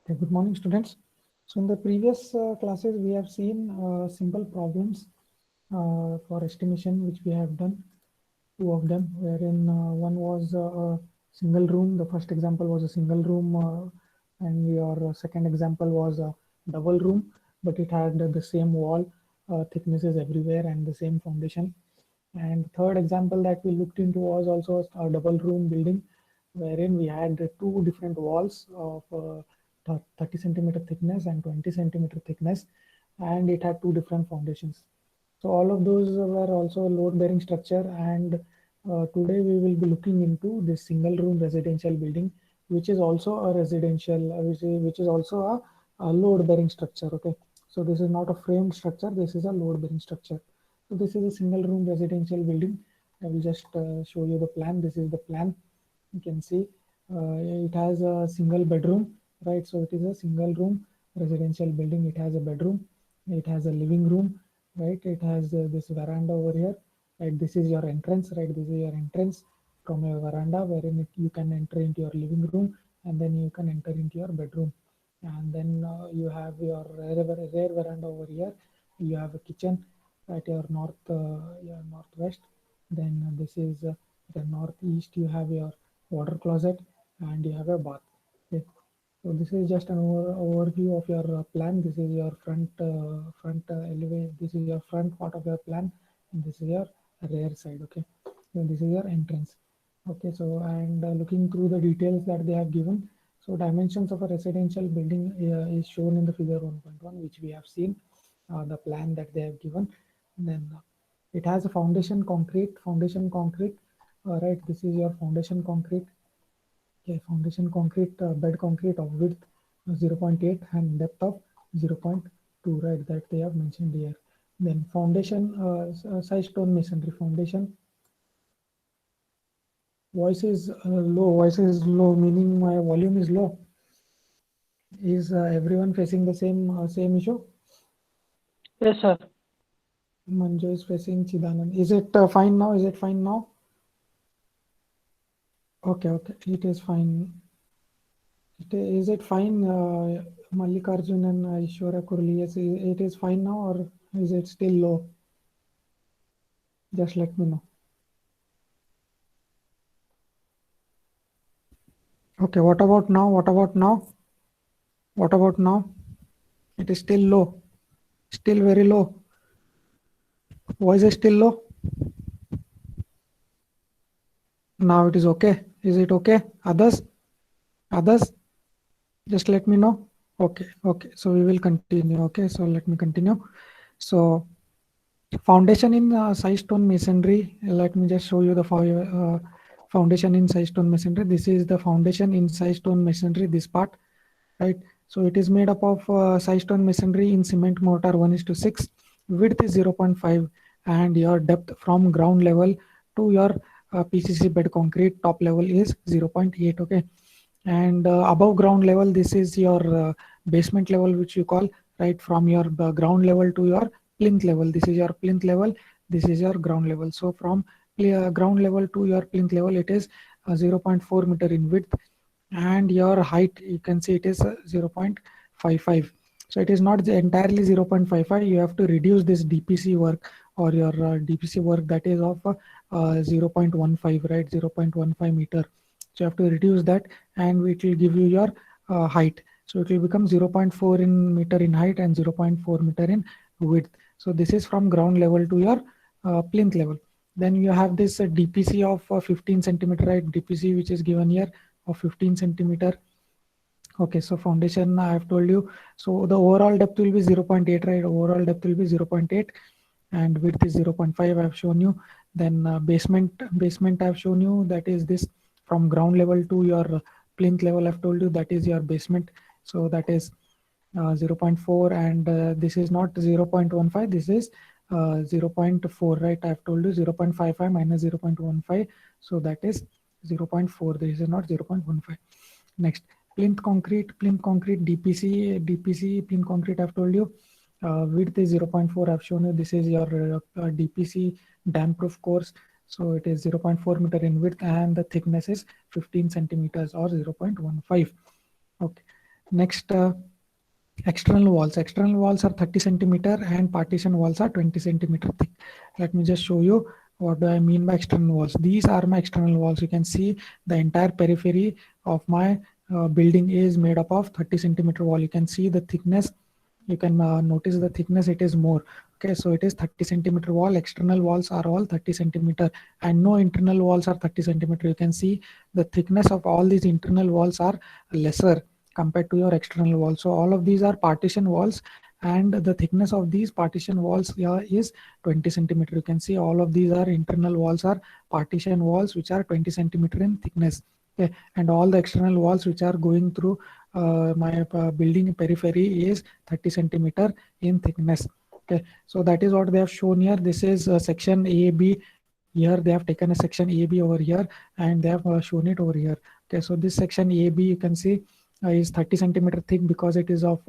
Okay, good morning, students. So in the previous classes, we have seen simple problems for estimation, which we have done, two of them, wherein one was a single room. The first example was a single room, and your second example was a double room, but it had the same wall thicknesses everywhere and the same foundation. And third example that we looked into was also a double room building, wherein we had two different walls of 30 centimeter thickness and 20 centimeter thickness, and it had two different foundations. So all of those were also load bearing structure, and today we will be looking into this single room residential building, which is also a residential, which is also a load bearing structure. Okay, so this is not a framed structure, this is a load bearing structure. So this is a single room residential building. I will just show you the plan. This is the plan. You can see it has a single bedroom, right? So it is a single room residential building. It has a bedroom, it has a living room, right? It has this veranda over here, right? This is your entrance, right? This is your entrance from your veranda, wherein you can enter into your living room, and then you can enter into your bedroom. And then you have your rear veranda over here. You have a kitchen at your northwest. Then this is the northeast. You have your water closet and you have a bath. Okay. So this is just an overview of your plan. This is your front elevation. This is your front part of your plan, and this is your rear side. Okay, so this is your entrance. Okay, so and looking through the details that they have given. So dimensions of a residential building is shown in the figure 1.1, which we have seen the plan that they have given. Then it has a foundation concrete. Right, this is your foundation concrete. Okay, foundation concrete, bed concrete of width 0.8 and depth of 0.2, right, that they have mentioned here. Then foundation size stone masonry foundation. Voice is low, meaning my volume is low. Is everyone facing the same issue? Yes, sir. Manju is facing Chidanand. Is it fine now? Is it fine now? Okay, okay, it is fine. Is it fine, Mallikarjun and Ishwara Kurli? Yes, it is fine now, or is it still low? Just let me know. Okay, what about now? What about now? What about now? It is still low, still very low. Voice is still low. Now it is okay. Is it okay? Others? Others? Just let me know. Okay, okay. So we will continue. Okay, so let me continue. So foundation in size stone masonry. Let me just show you the foundation in size stone masonry. This is the foundation in size stone masonry, this part, right? So it is made up of size stone masonry in cement mortar 1:6. Width is 0.5 and your depth from ground level to your PCC bed concrete top level is 0.8. Okay, and above ground level, this is your basement level, which you call, right, from your ground level to your plinth level. This is your plinth level, this is your ground level. So from ground level to your plinth level, it is 0.4 meter in width, and your height, you can see it is 0.55. So it is not entirely 0.55. You have to reduce this DPC work, or your DPC work, that is of 0.15, right, 0.15 meter. So you have to reduce that, and it will give you your height. So it will become 0.4 in meter in height and 0.4 meter in width. So this is from ground level to your plinth level. Then you have this DPC of 15 centimeter, right, DPC, which is given here, of 15 centimeter. Okay, so foundation I have told you. So the overall depth will be 0.8, right? Overall depth will be 0.8 and width is 0.5. I have shown you. Then basement I have shown you, that is this from ground level to your plinth level. I've told you that is your basement. So that is 0.4, and this is not 0.15, this is 0.4, right? I've told you 0.55 minus 0.15, so that is 0.4. This is not 0.15. Next, plinth concrete DPC plinth concrete, I've told you. Width is 0.4. I've shown you. This is your DPC dam proof course. So it is 0.4 meter in width, and the thickness is 15 centimeters or 0.15. Okay. Next, external walls. External walls are 30 centimeter and partition walls are 20 centimeter thick. Let me just show you what do I mean by external walls. These are my external walls. You can see the entire periphery of my building is made up of 30 centimeter wall. You can see the thickness. You can notice the thickness, it is more. Okay, so it is 30 centimeter wall. External walls are all 30 centimeter and no internal walls are 30 centimeter. You can see the thickness of all these internal walls are lesser compared to your external wall. So all of these are partition walls and the thickness of these partition walls here is 20 centimeter. You can see all of these are internal walls are partition walls which are 20 centimeter in thickness. Okay, and all the external walls which are going through my building periphery is 30 centimeter in thickness. Okay, so that is what they have shown here. This is section AB. Here they have taken a section AB over here and they have shown it over here. Okay, so this section AB you can see is 30 centimeter thick because it is of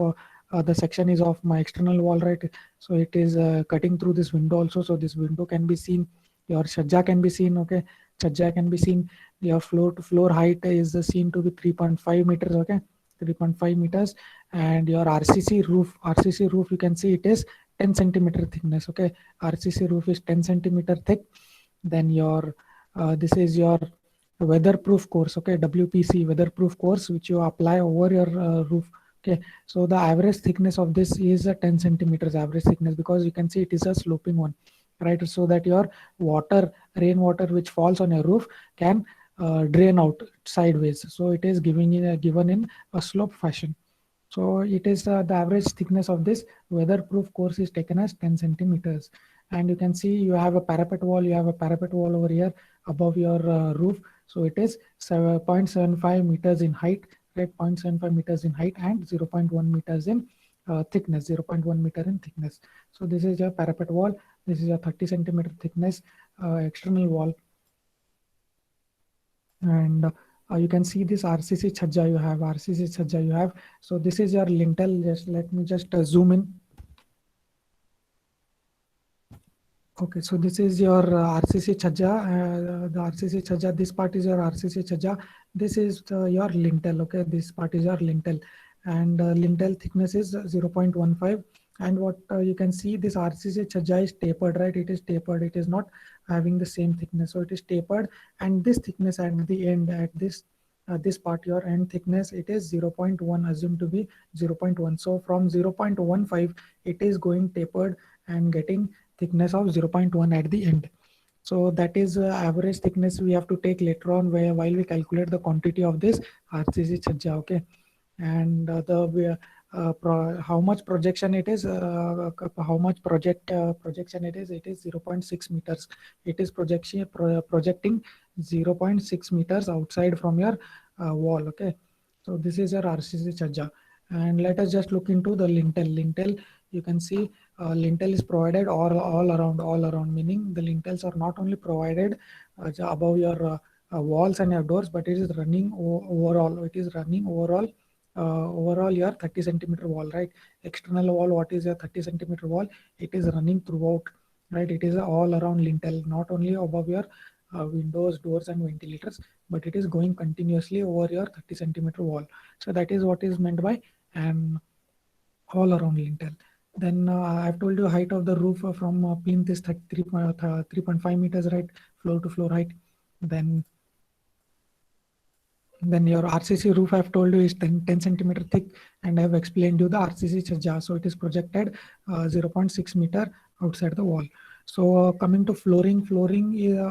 the section is of my external wall, right? So it is cutting through this window also. So this window can be seen, your shajja can be seen. Okay, shajja can be seen. Your floor to floor height is seen to be 3.5 meters. Okay, 3.5 meters. And your RCC roof you can see it is 10 centimeter thickness. Okay, RCC roof is 10 centimeter thick. Then your this is your weatherproof course. Okay, WPC weatherproof course which you apply over your roof. Okay, so the average thickness of this is 10 centimeters average thickness because you can see it is a sloping one, right? So that your rainwater which falls on your roof can drain out sideways. So it is given in a slope fashion. So it is the average thickness of this weatherproof course is taken as 10 centimeters. And you can see you have a parapet wall. You have a parapet wall over here above your roof. So it is 0.75 meters in height, right? 0.75 meters in height and 0.1 meters in thickness, 0.1 meter in thickness. So this is your parapet wall. This is a 30 centimeter thickness external wall. And you can see this RCC chhajja you have, RCC chhajja you have. So this is your lintel. Just let me just zoom in. Okay, so this is your RCC chhajja, the RCC chhajja, this part is your RCC chhajja, this is your lintel. Okay, this part is your lintel and lintel thickness is 0.15. And what you can see, this RCC chhajja is tapered, right? It is tapered, it is not having the same thickness. So it is tapered and this thickness at the end, at this part, your end thickness, it is 0.1, assumed to be 0.1. So from 0.15, it is going tapered and getting thickness of 0.1 at the end. So that is average thickness we have to take later on while we calculate the quantity of this RCC chhajja. Okay, and how much projection it is, how much projection it is 0.6 meters. It is projecting 0.6 meters outside from your wall. Okay, so this is your RCC chhajja. And let us just look into the lintel. You can see lintel is provided all around, meaning the lintels are not only provided above your walls and your doors, but it is running overall. It is running overall your 30 centimeter wall, right? External wall, what is your 30 centimeter wall? It is running throughout, right? It is all around lintel, not only above your windows, doors and ventilators, but it is going continuously over your 30 centimeter wall. So that is what is meant by an all around lintel. Then I've told you height of the roof from plinth is 3.5 meters, right? Floor to floor height. Then your RCC roof I've told you is 10 centimeter thick, and I have explained you the RCC chhajja. So it is projected 0.6 meter outside the wall. So coming to flooring,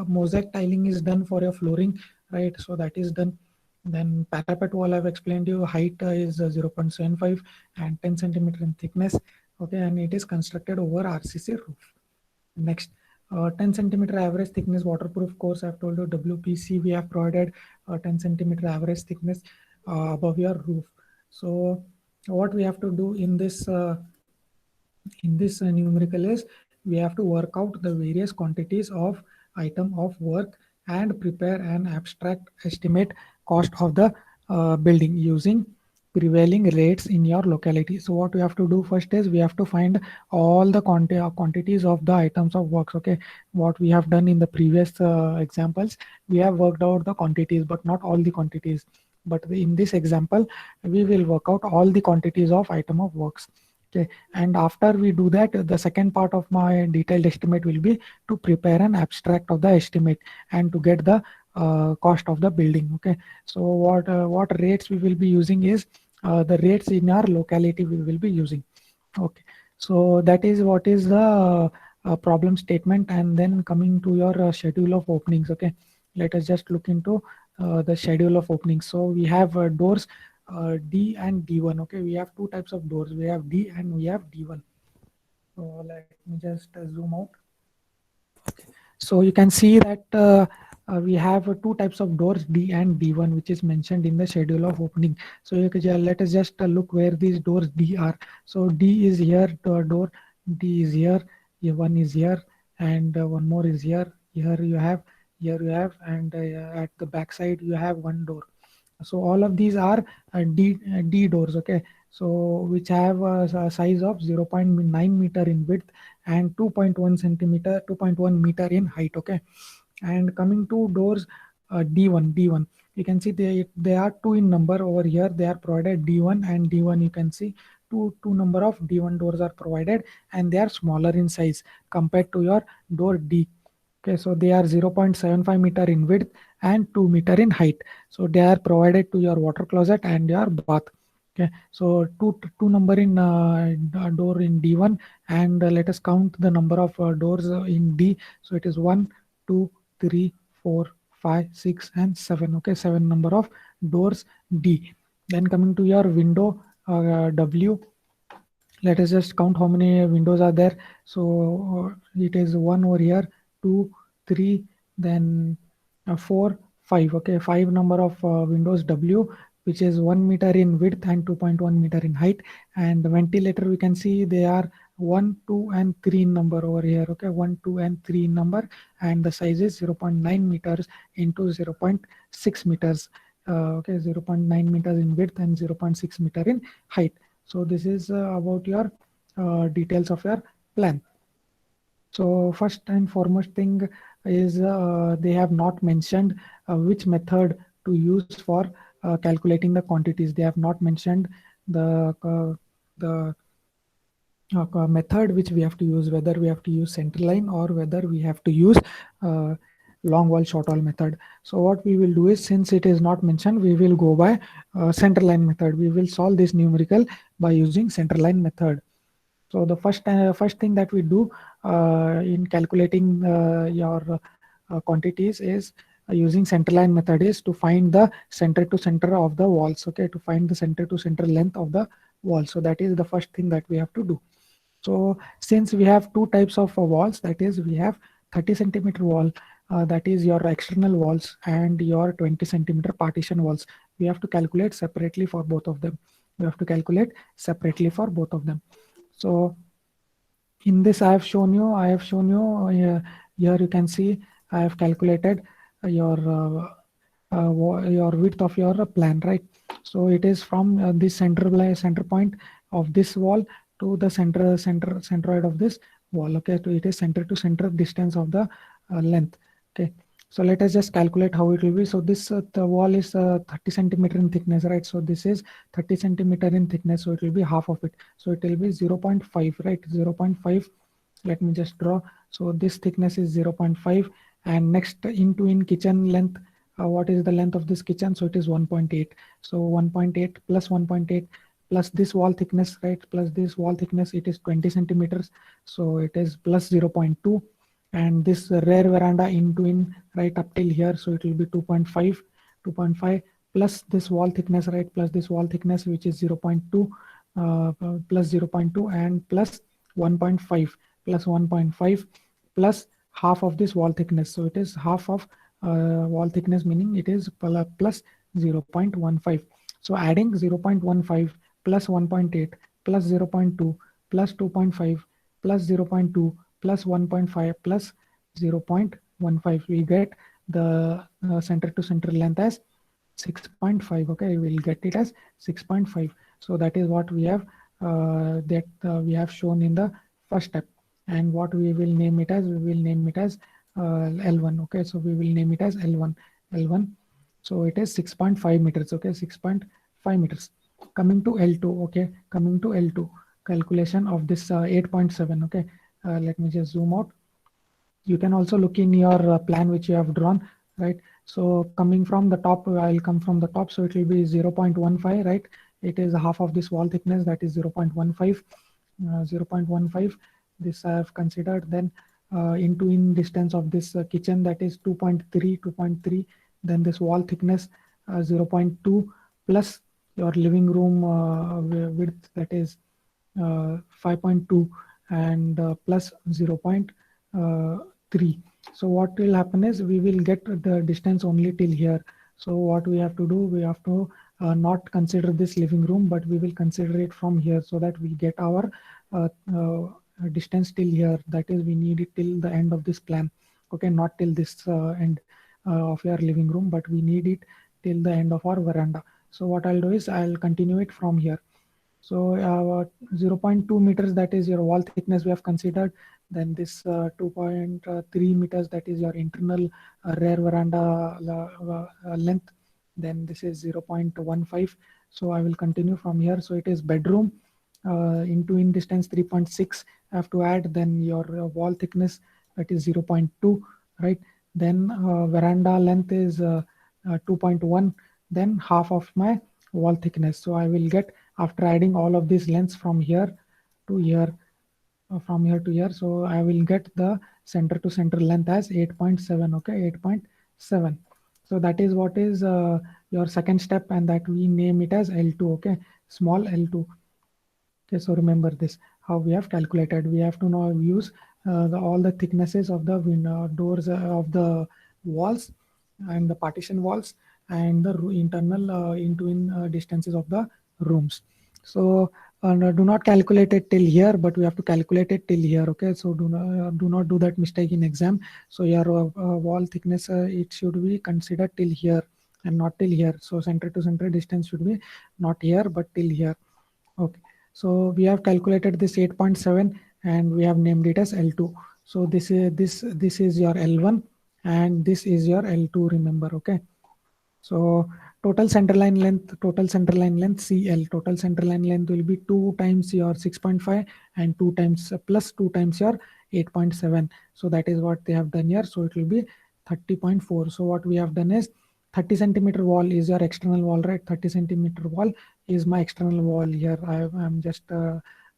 mosaic tiling is done for your flooring, right? So that is done. Then parapet wall I've explained you, height is 0.75 and 10 centimeter in thickness. Okay, and it is constructed over RCC roof. Next, 10 centimeter average thickness waterproof course I've told you, WPC we have provided 10 centimeter average thickness above your roof. So what we have to do in this numerical is we have to work out the various quantities of item of work and prepare an abstract estimate cost of the building using prevailing rates in your locality. So what we have to do first is we have to find all the quantities of the items of works. Okay, what we have done in the previous examples, we have worked out the quantities but not all the quantities. but in this example we will work out all the quantities of item of works. Okay, and after we do that, the second part of my detailed estimate will be to prepare an abstract of the estimate and to get the cost of the building. Okay, so what rates we will be using is the rates in our locality we will be using. Okay, so that is what is the problem statement. And then coming to your schedule of openings. Okay, let us just look into the schedule of openings. So we have doors D and D1. Okay, we have two types of doors. We have D and we have D1. So let me just zoom out. So you can see that we have two types of doors, D and D1, which is mentioned in the schedule of opening. So let us just look where these doors D are. So D is here, door D is here, one is here, and one more is here. Here you have, and at the back side you have one door. So all of these are D doors. Okay, so which have a size of 0.9 meter in width and 2.1 meter in height. Okay, and coming to doors D1, you can see they are two in number. Over here they are provided D1 and D1. You can see two number of D1 doors are provided, and they are smaller in size compared to your door D. Okay, so they are 0.75 meter in width and 2 meter in height. So they are provided to your water closet and your bath. Okay, so two number in door in D1, and let us count the number of doors in D. So it is 1, 2, 3, 4, 5, 6, and 7. Okay, 7 number of doors D. Then coming to your window W, let us just count how many windows are there. So it is one over here, two, three, then four, five. Okay, five number of windows W, which is 1 meter in width and 2.1 meter in height. And the ventilator, we can see they are 1, 2, and 3 in number over here. Okay, 1, 2, and 3 in number, and the size is 0.9 meters into 0.6 meters. Okay, 0.9 meters in width and 0.6 meter in height. So this is about your details of your plan. So first and foremost thing is they have not mentioned which method to use for calculating the quantities. They have not mentioned the method which we have to use, whether we have to use center line or whether we have to use long wall short wall method. So what we will do is, since it is not mentioned, we will go by center line method. We will solve this numerical by using center line method. So the first thing that we do in calculating your quantities is using center line method is to find the center to center of the walls. Okay, to find the center to center length of the wall. So that is the first thing that we have to do. So since we have two types of walls, that is we have 30 centimeter wall, that is your external walls, and your 20 centimeter partition walls. We have to calculate separately for both of them. We have to calculate separately for both of them. So in this I have shown you here you can see I have calculated your width of your plan, right? So it is from this center point of this wall to the centroid of this wall. Okay, so it is center to center distance of the length. Okay, so let us just calculate how it will be. So this the wall is 30 centimeter in thickness, right? So this is 30 centimeter in thickness, so it will be half of it. So it will be 0.5, right? 0.5. Let me just draw. So this thickness is 0.5, and next in kitchen length. What is the length of this kitchen? So it is 1.8. So 1.8 plus 1.8 plus this wall thickness, right? Plus this wall thickness, it is 20 centimeters. So it is plus 0.2, and this rear veranda in right up till here. So it will be 2.5 plus this wall thickness, right? Plus this wall thickness, which is 0.2 plus 0.2 and plus 1.5 plus 1.5 plus half of this wall thickness. So it is half of wall thickness, meaning it is plus 0.15. So adding 0.15 plus 1.8 plus 0.2 plus 2.5 plus 0.2 plus 1.5 plus 0.15, we get the center to center length as 6.5. Okay, we'll get it as 6.5. So that is what we have we have shown in the first step. And what we will name it as, we will name it as L1. Okay, so we will name it as L1. So it is 6.5 meters. Okay, 6.5 meters. Coming to L2. Okay, coming to L2. Calculation of this 8.7. Okay, let me just zoom out. You can also look in your plan which you have drawn, right? So coming from the top, I'll come from the top. So it will be 0.15, right? It is half of this wall thickness, that is 0.15. 0.15. This I have considered. Then into in distance of this kitchen, that is 2.3. Then this wall thickness 0.2 plus your living room width, that is 5.2, and plus 0.3. So what will happen is we will get the distance only till here. So what we have to do, we have to not consider this living room, but we will consider it from here, so that we get our uh, uh, distance till here. That is, we need it till the end of this plan. Okay, not till this end of your living room, but we need it till the end of our veranda. So what I'll do is I'll continue it from here. So 0.2 meters, that is your wall thickness we have considered. Then this 2.3 meters, that is your internal rear veranda length. Then this is 0.15. So I will continue from here. So it is bedroom into in distance 3.6. I have to add then your wall thickness, that is 0.2, right? Then veranda length is 2.1. Then half of my wall thickness. So I will get, after adding all of these lengths from here to here, from here to here, so I will get the center to center length as 8.7. Okay, 8.7. So that is what is your second step, and that we name it as L2. Okay, small L2. Okay, so remember this, how we have calculated. We have to now use all the thicknesses of the window doors of the walls and the partition walls, and the internal into in distances of the rooms. So do not calculate it till here, but we have to calculate it till here. Okay, so do not do that mistake in exam. So your wall thickness, it should be considered till here and not till here. So center to center distance should be not here but till here. Okay, so we have calculated this 8.7 and we have named it as L2. So this is your L1 and this is your L2, remember. Okay, so total center line length CL, total center line length will be 2 times your 6.5 and 2 times plus 2 times your 8.7. So that is what they have done here. So it will be 30.4. So what we have done is 30 centimeter wall is your external wall, right? 30 centimeter wall is my external wall here. I'm just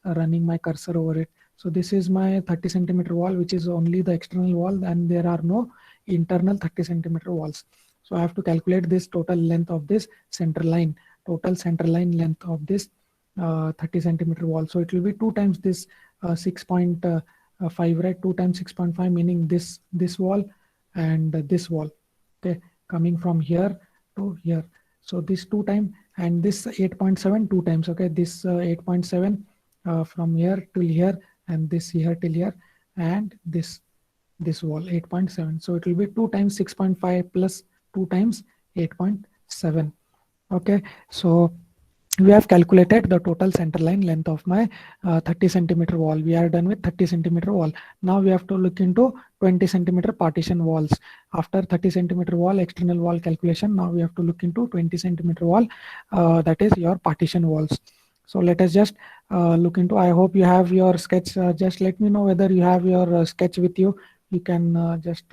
running my cursor over it. So this is my 30 centimeter wall, which is only the external wall, and there are no internal 30 centimeter walls. So I have to calculate this total length of this center line, total center line length of this 30 centimeter wall. So it will be 2 times this 6.5, right? 2 times 6.5, meaning this wall and this wall. Okay, coming from here to here. So this 2 times, and this 8.7 2 times. Okay, this 8.7 from here till here, and this here till here, and this wall 8.7. So it will be 2 times 6.5 plus 2 times 8.7. Okay, so we have calculated the total center line length of my 30 centimeter wall. We are done with 30 centimeter wall. Now we have to look into 20 centimeter partition walls. After 30 centimeter wall external wall calculation, now we have to look into 20 centimeter wall, that is your partition walls. So let us just look into, I hope you have your sketch. Just let me know whether you have your sketch with you. You can just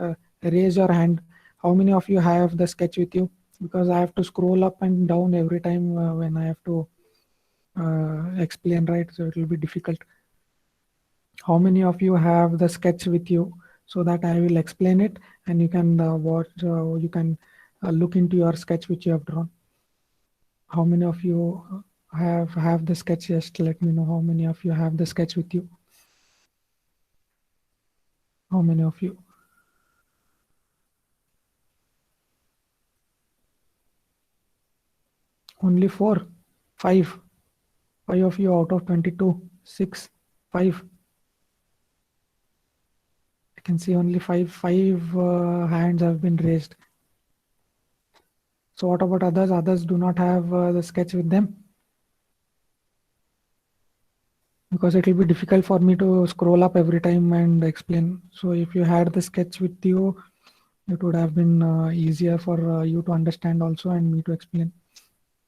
raise your hand. How many of you have the sketch with you? Because I have to scroll up and down every time when I have to explain, right? So it will be difficult. How many of you have the sketch with you, so that I will explain it and you can watch, you can look into your sketch which you have drawn. How many of you have the sketch? Just let me know how many of you have the sketch with you. How many of you? Only 4, 5. 5 of you out of 22. 6, 5. I can see only 5 hands have been raised. So what about others? Others do not have the sketch with them, because it will be difficult for me to scroll up every time and explain. So if you had the sketch with you, it would have been easier for you to understand also and me to explain.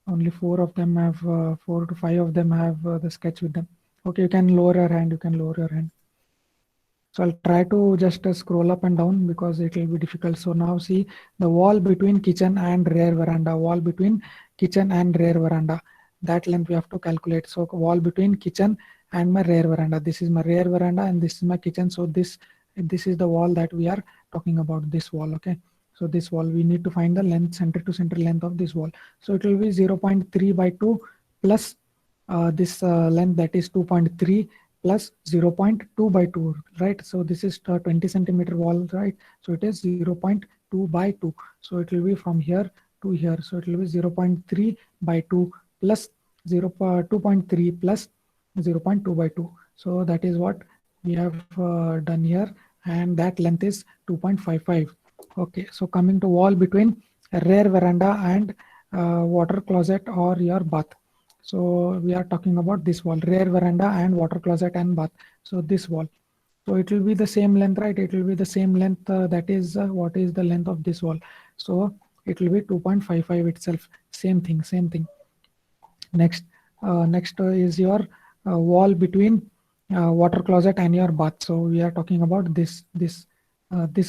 Only 4 to 5 of them have the sketch with them. Okay, you can lower your hand. You can lower your hand. So I'll try to just scroll up and down because it will be difficult. So now see the wall between kitchen and rear veranda. Wall between kitchen and rear veranda. That length we have to calculate. So wall between kitchen and my rear veranda. This is my rear veranda and this is my kitchen. So this is the wall that we are talking about. This wall. Okay. So this wall we need to find the length, center to center length of this wall. So it will be 0.3 by 2 plus this length, that is 2.3 plus 0.2 by 2, right? So this is 20 centimeter wall, right? So it is 0.2 by 2. So it will be from here to here. So it will be 0.3 by 2 plus 2.3 plus 0.2 by 2. So that is what we have done here, and that length is 2.55. Okay, so coming to wall between rear veranda and water closet or your bath. So we are talking about this wall, rear veranda and water closet and bath. So this wall. So it will be the same length, right? It will be the same length. That is what is the length of this wall. So it will be 2.55 itself. Same thing, same thing. Next is your wall between water closet and your bath. So we are talking about this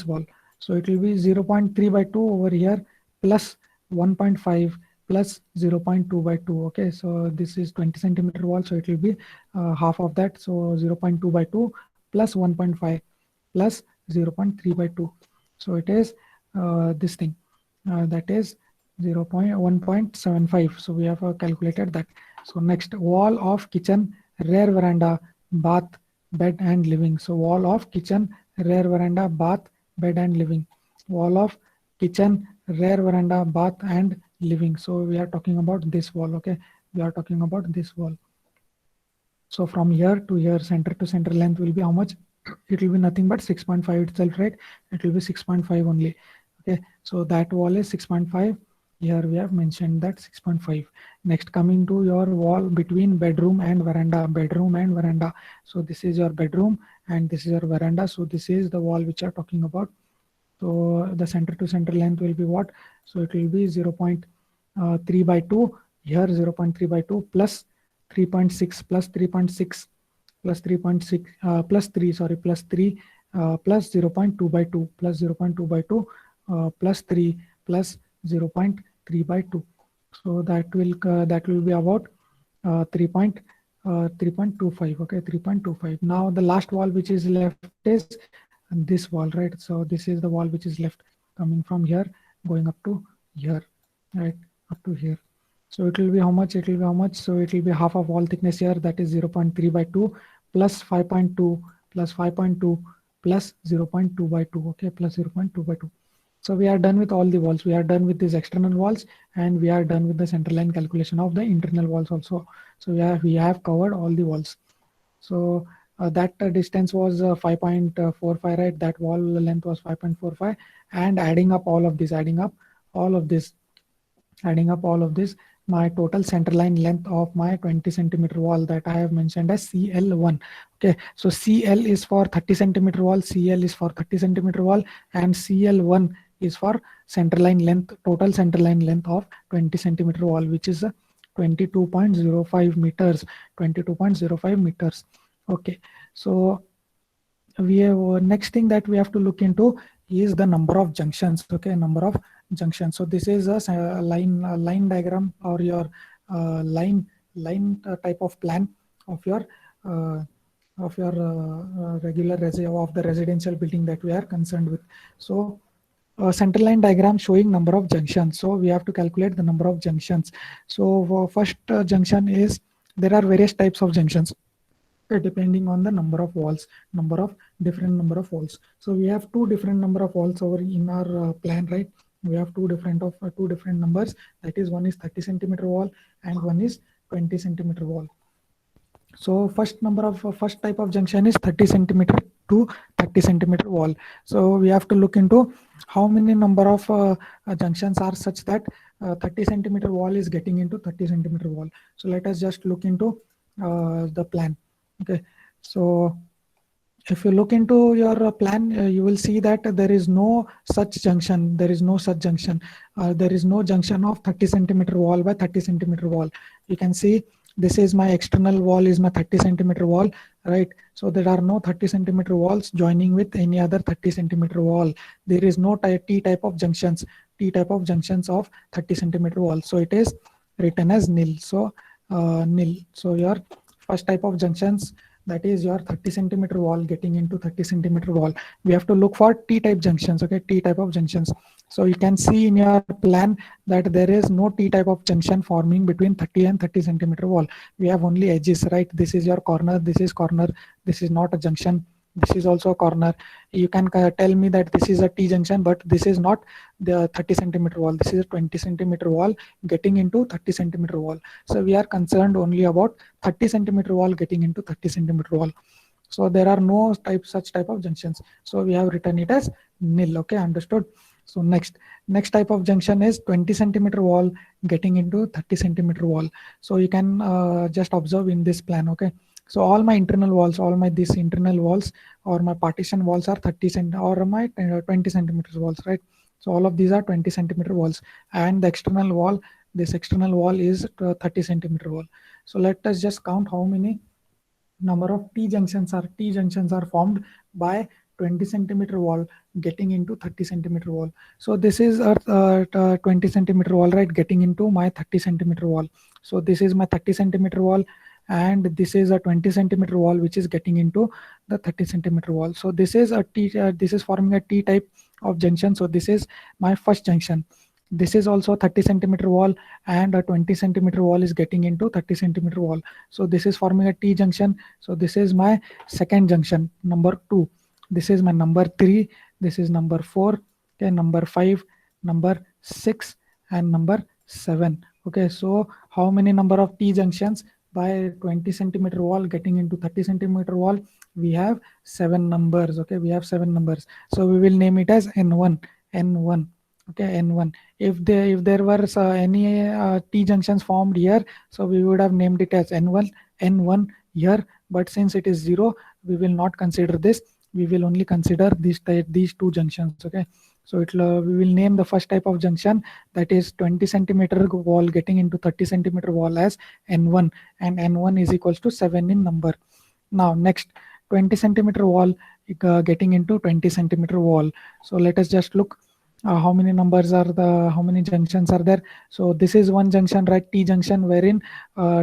wall. So it will be 0.3 by 2 over here plus 1.5 plus 0.2 by 2. Okay, so this is 20 centimeter wall, so it will be half of that. So 0.2 by 2 plus 1.5 plus 0.3 by 2. So it is this thing, that is 0.1.75. So we have calculated that. So next, wall of kitchen, rear veranda, bath, bed and living. So wall of kitchen, rear veranda, bath, bed and living. Wall of kitchen, rear veranda, bath and living. So we are talking about this wall. Okay, we are talking about this wall. So from here to here, center to center length will be how much? It will be nothing but 6.5 itself, right? It will be 6.5 only. Okay, so that wall is 6.5. Here we have mentioned that 6.5. Next, coming to your wall between bedroom and veranda, bedroom and veranda. So this is your bedroom and this is your veranda. So this is the wall which are talking about. So the center to center length will be what? So it will be 0.3 by 2. Here 0.3 by 2 plus 3.6 plus 3.6 plus 3.6 plus 3, sorry, plus 3 plus 0.2 by 2 plus 0.2 by 2 plus 3 plus 0.3 by 2. So that will be about 3.25. Okay, 3.25. Now the last wall which is left is this wall, right? So this is the wall which is left, coming from here going up to here, right, up to here. So it will be how much? It will be how much? So it will be half of wall thickness here, that is 0.3 by 2 plus 5.2 plus 5.2 plus 0.2 by 2. Okay, plus 0.2 by 2. So we are done with all the walls. We are done with these external walls and we are done with the center line calculation of the internal walls also. So we have covered all the walls. So that distance was 5.45, right? That wall length was 5.45, and adding up all of this, adding up all of this, my total center line length of my 20 centimeter wall that I have mentioned as CL1. Okay, so CL is for 30 centimeter wall, CL is for 30 centimeter wall, and CL1 is for center line length, total center line length of 20 centimeter wall, which is 22.05 meters, 22.05 meters. Okay, so we have next thing that we have to look into is the number of junctions. Okay, number of junctions. So this is a line diagram or your line type of plan of your regular of the residential building that we are concerned with. So center line diagram showing number of junctions. So we have to calculate the number of junctions. So first junction is, there are various types of junctions depending on the number of walls, different number of walls. So we have two different number of walls over in our plan, right? We have two different numbers. That is, one is 30 centimeter wall and one is 20 centimeter wall. So first type of junction is 30 centimeter to 30 centimeter wall. So we have to look into how many number of junctions are such that 30 centimeter wall is getting into 30 centimeter wall. So let us just look into the plan. Okay, so if you look into your plan, you will see that there is no such junction. There is no such junction. There is no junction of 30 centimeter wall by 30 centimeter wall. You can see this is my external wall is my 30 centimeter wall, right? So there are no 30 centimeter walls joining with any other 30 centimeter wall. There is no T type of junctions, T type of junctions of 30 centimeter wall. So it is written as nil. So nil. So your first type of junctions, that is your 30 centimeter wall getting into 30 centimeter wall. We have to look for T type junctions, okay, T type of junctions. So you can see in your plan that there is no T type of junction forming between 30 and 30 centimeter wall. We have only edges, right? This is your corner, this is corner, this is not a junction, this is also a corner. You can tell me that this is a T junction, but this is not the 30 centimeter wall. This is a 20 centimeter wall getting into 30 centimeter wall. So we are concerned only about 30 centimeter wall getting into 30 centimeter wall. So there are no such type of junctions. So we have written it as nil. Okay, understood. So next type of junction is 20 centimeter wall getting into 30 centimeter wall. So you can just observe in this plan. Okay, so all my internal walls, all my these internal walls or my partition walls are 30 cent or my 20 centimeters walls, right? So all of these are 20 centimeter walls, and the external wall, this external wall is 30 centimeter wall. So let us just count how many number of T junctions are formed by 20 centimeter wall getting into 30 centimeter wall. So this is a 20 centimeter wall, right, getting into my 30 centimeter wall. So this is my 30 centimeter wall, and this is a 20 centimeter wall which is getting into the 30 centimeter wall. So this is a T, this is forming a T type of junction. So this is my first junction. This is also 30 centimeter wall, and a 20 centimeter wall is getting into 30 centimeter wall. So this is forming a T junction. So this is my second junction, number 2. This is my number 3. This is number 4. Okay, number 5, number 6, and number 7. Okay, so how many number of T junctions by 20 centimeter wall getting into 30 centimeter wall? We have 7 numbers. Okay, we have 7 numbers. So we will name it as N1. N1. Okay, N1. If there were any T junctions formed here, so we would have named it as N1 here. But since it is 0, we will not consider this. We will only consider these two junctions. Okay, so we will name the first type of junction, that is 20 centimeter wall getting into 30 centimeter wall, as N1, and N1 is equals to 7 in number. Now next, 20 centimeter wall getting into 20 centimeter wall. So let us just look how many numbers are how many junctions are there. So this is one junction, right, T junction, wherein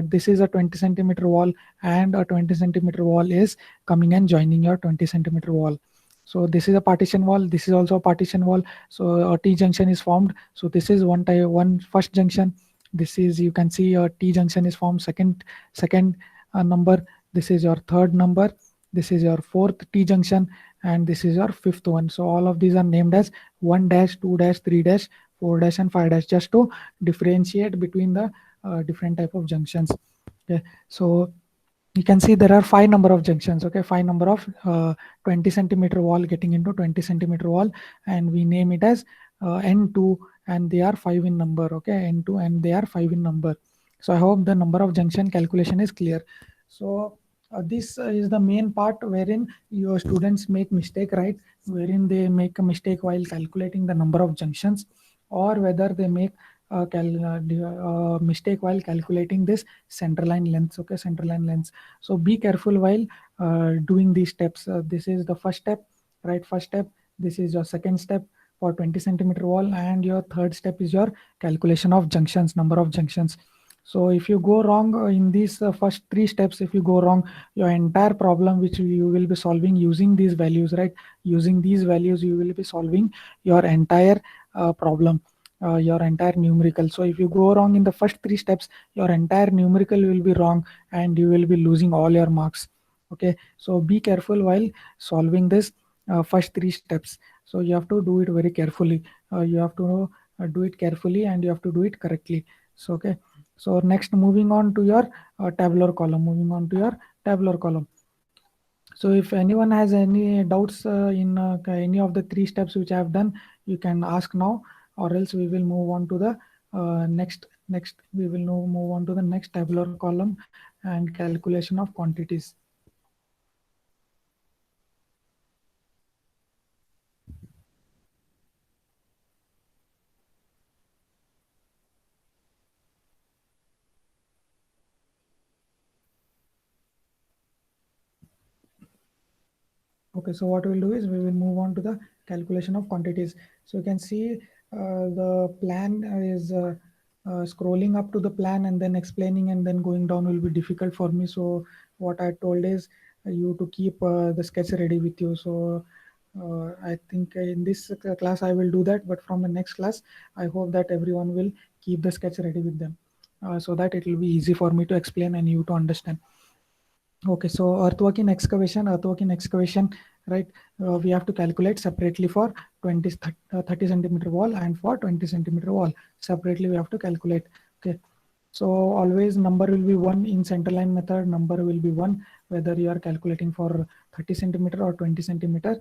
this is a 20 centimeter wall, and a 20 centimeter wall is coming and joining your 20 centimeter wall. So this is a partition wall, this is also a partition wall. So a T junction is formed. So this is one first junction. This is, you can see a T junction is formed, second number. This is your third number. This is your fourth T junction, and this is your fifth one. So all of these are named as 1 dash, 2 dash, 3 dash, 4 dash, and 5 dash, just to differentiate between the different type of junctions. Okay, so you can see there are 5 number of junctions. Okay, 5 number of 20 centimeter wall getting into 20 centimeter wall, and we name it as N2, and they are 5 in number. Okay, N2, and they are 5 in number. So I hope the number of junction calculation is clear. So this is the main part wherein your students make mistake, right? Wherein they make a mistake while calculating the number of junctions, or whether they make mistake while calculating this center line lengths. Okay, center line lengths. So be careful while doing these steps. This is the first step, right? First step. This is your second step for 20 centimeter wall, and your third step is your calculation of junctions, number of junctions. So if you go wrong in these first 3 steps, if you go wrong, your entire problem which you will be solving using these values, right? Using these values, you will be solving your entire problem, your entire numerical. So if you go wrong in the first 3 steps, your entire numerical will be wrong, and you will be losing all your marks. Okay, so be careful while solving this first 3 steps. So you have to do it very carefully. You have to do it carefully, and you have to do it correctly. So okay, so next, moving on to your tabular column. Moving on to your tabular column. So if anyone has any doubts in any of the 3 steps which I have done, you can ask now, or else we will move on to the next. We will now move on to the next tabular column and calculation of quantities. Okay, so what we'll do is we will move on to the calculation of quantities. So you can see the plan is scrolling up to the plan and then explaining and then going down will be difficult for me. So what I told is you to keep the sketch ready with you. So I think in this class I will do that, but from the next class I hope that everyone will keep the sketch ready with them, so that it will be easy for me to explain and you to understand. Okay, so earthwork in excavation, right? We have to calculate separately for 30 centimeter wall and for 20 centimeter wall. Separately, we have to calculate. Okay, so always number will be one in center line method. Number will be one whether you are calculating for 30 centimeter or 20 centimeter.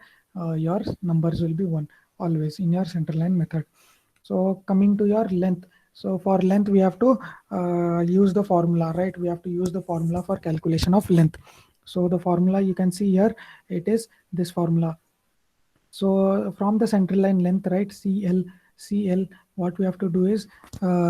Your numbers will be one always in your center line method. So coming to your length. So for length, we have to use the formula, right? We have to use the formula for calculation of length. So the formula you can see here, it is this formula. So from the center line length, right, CL, what we have to do is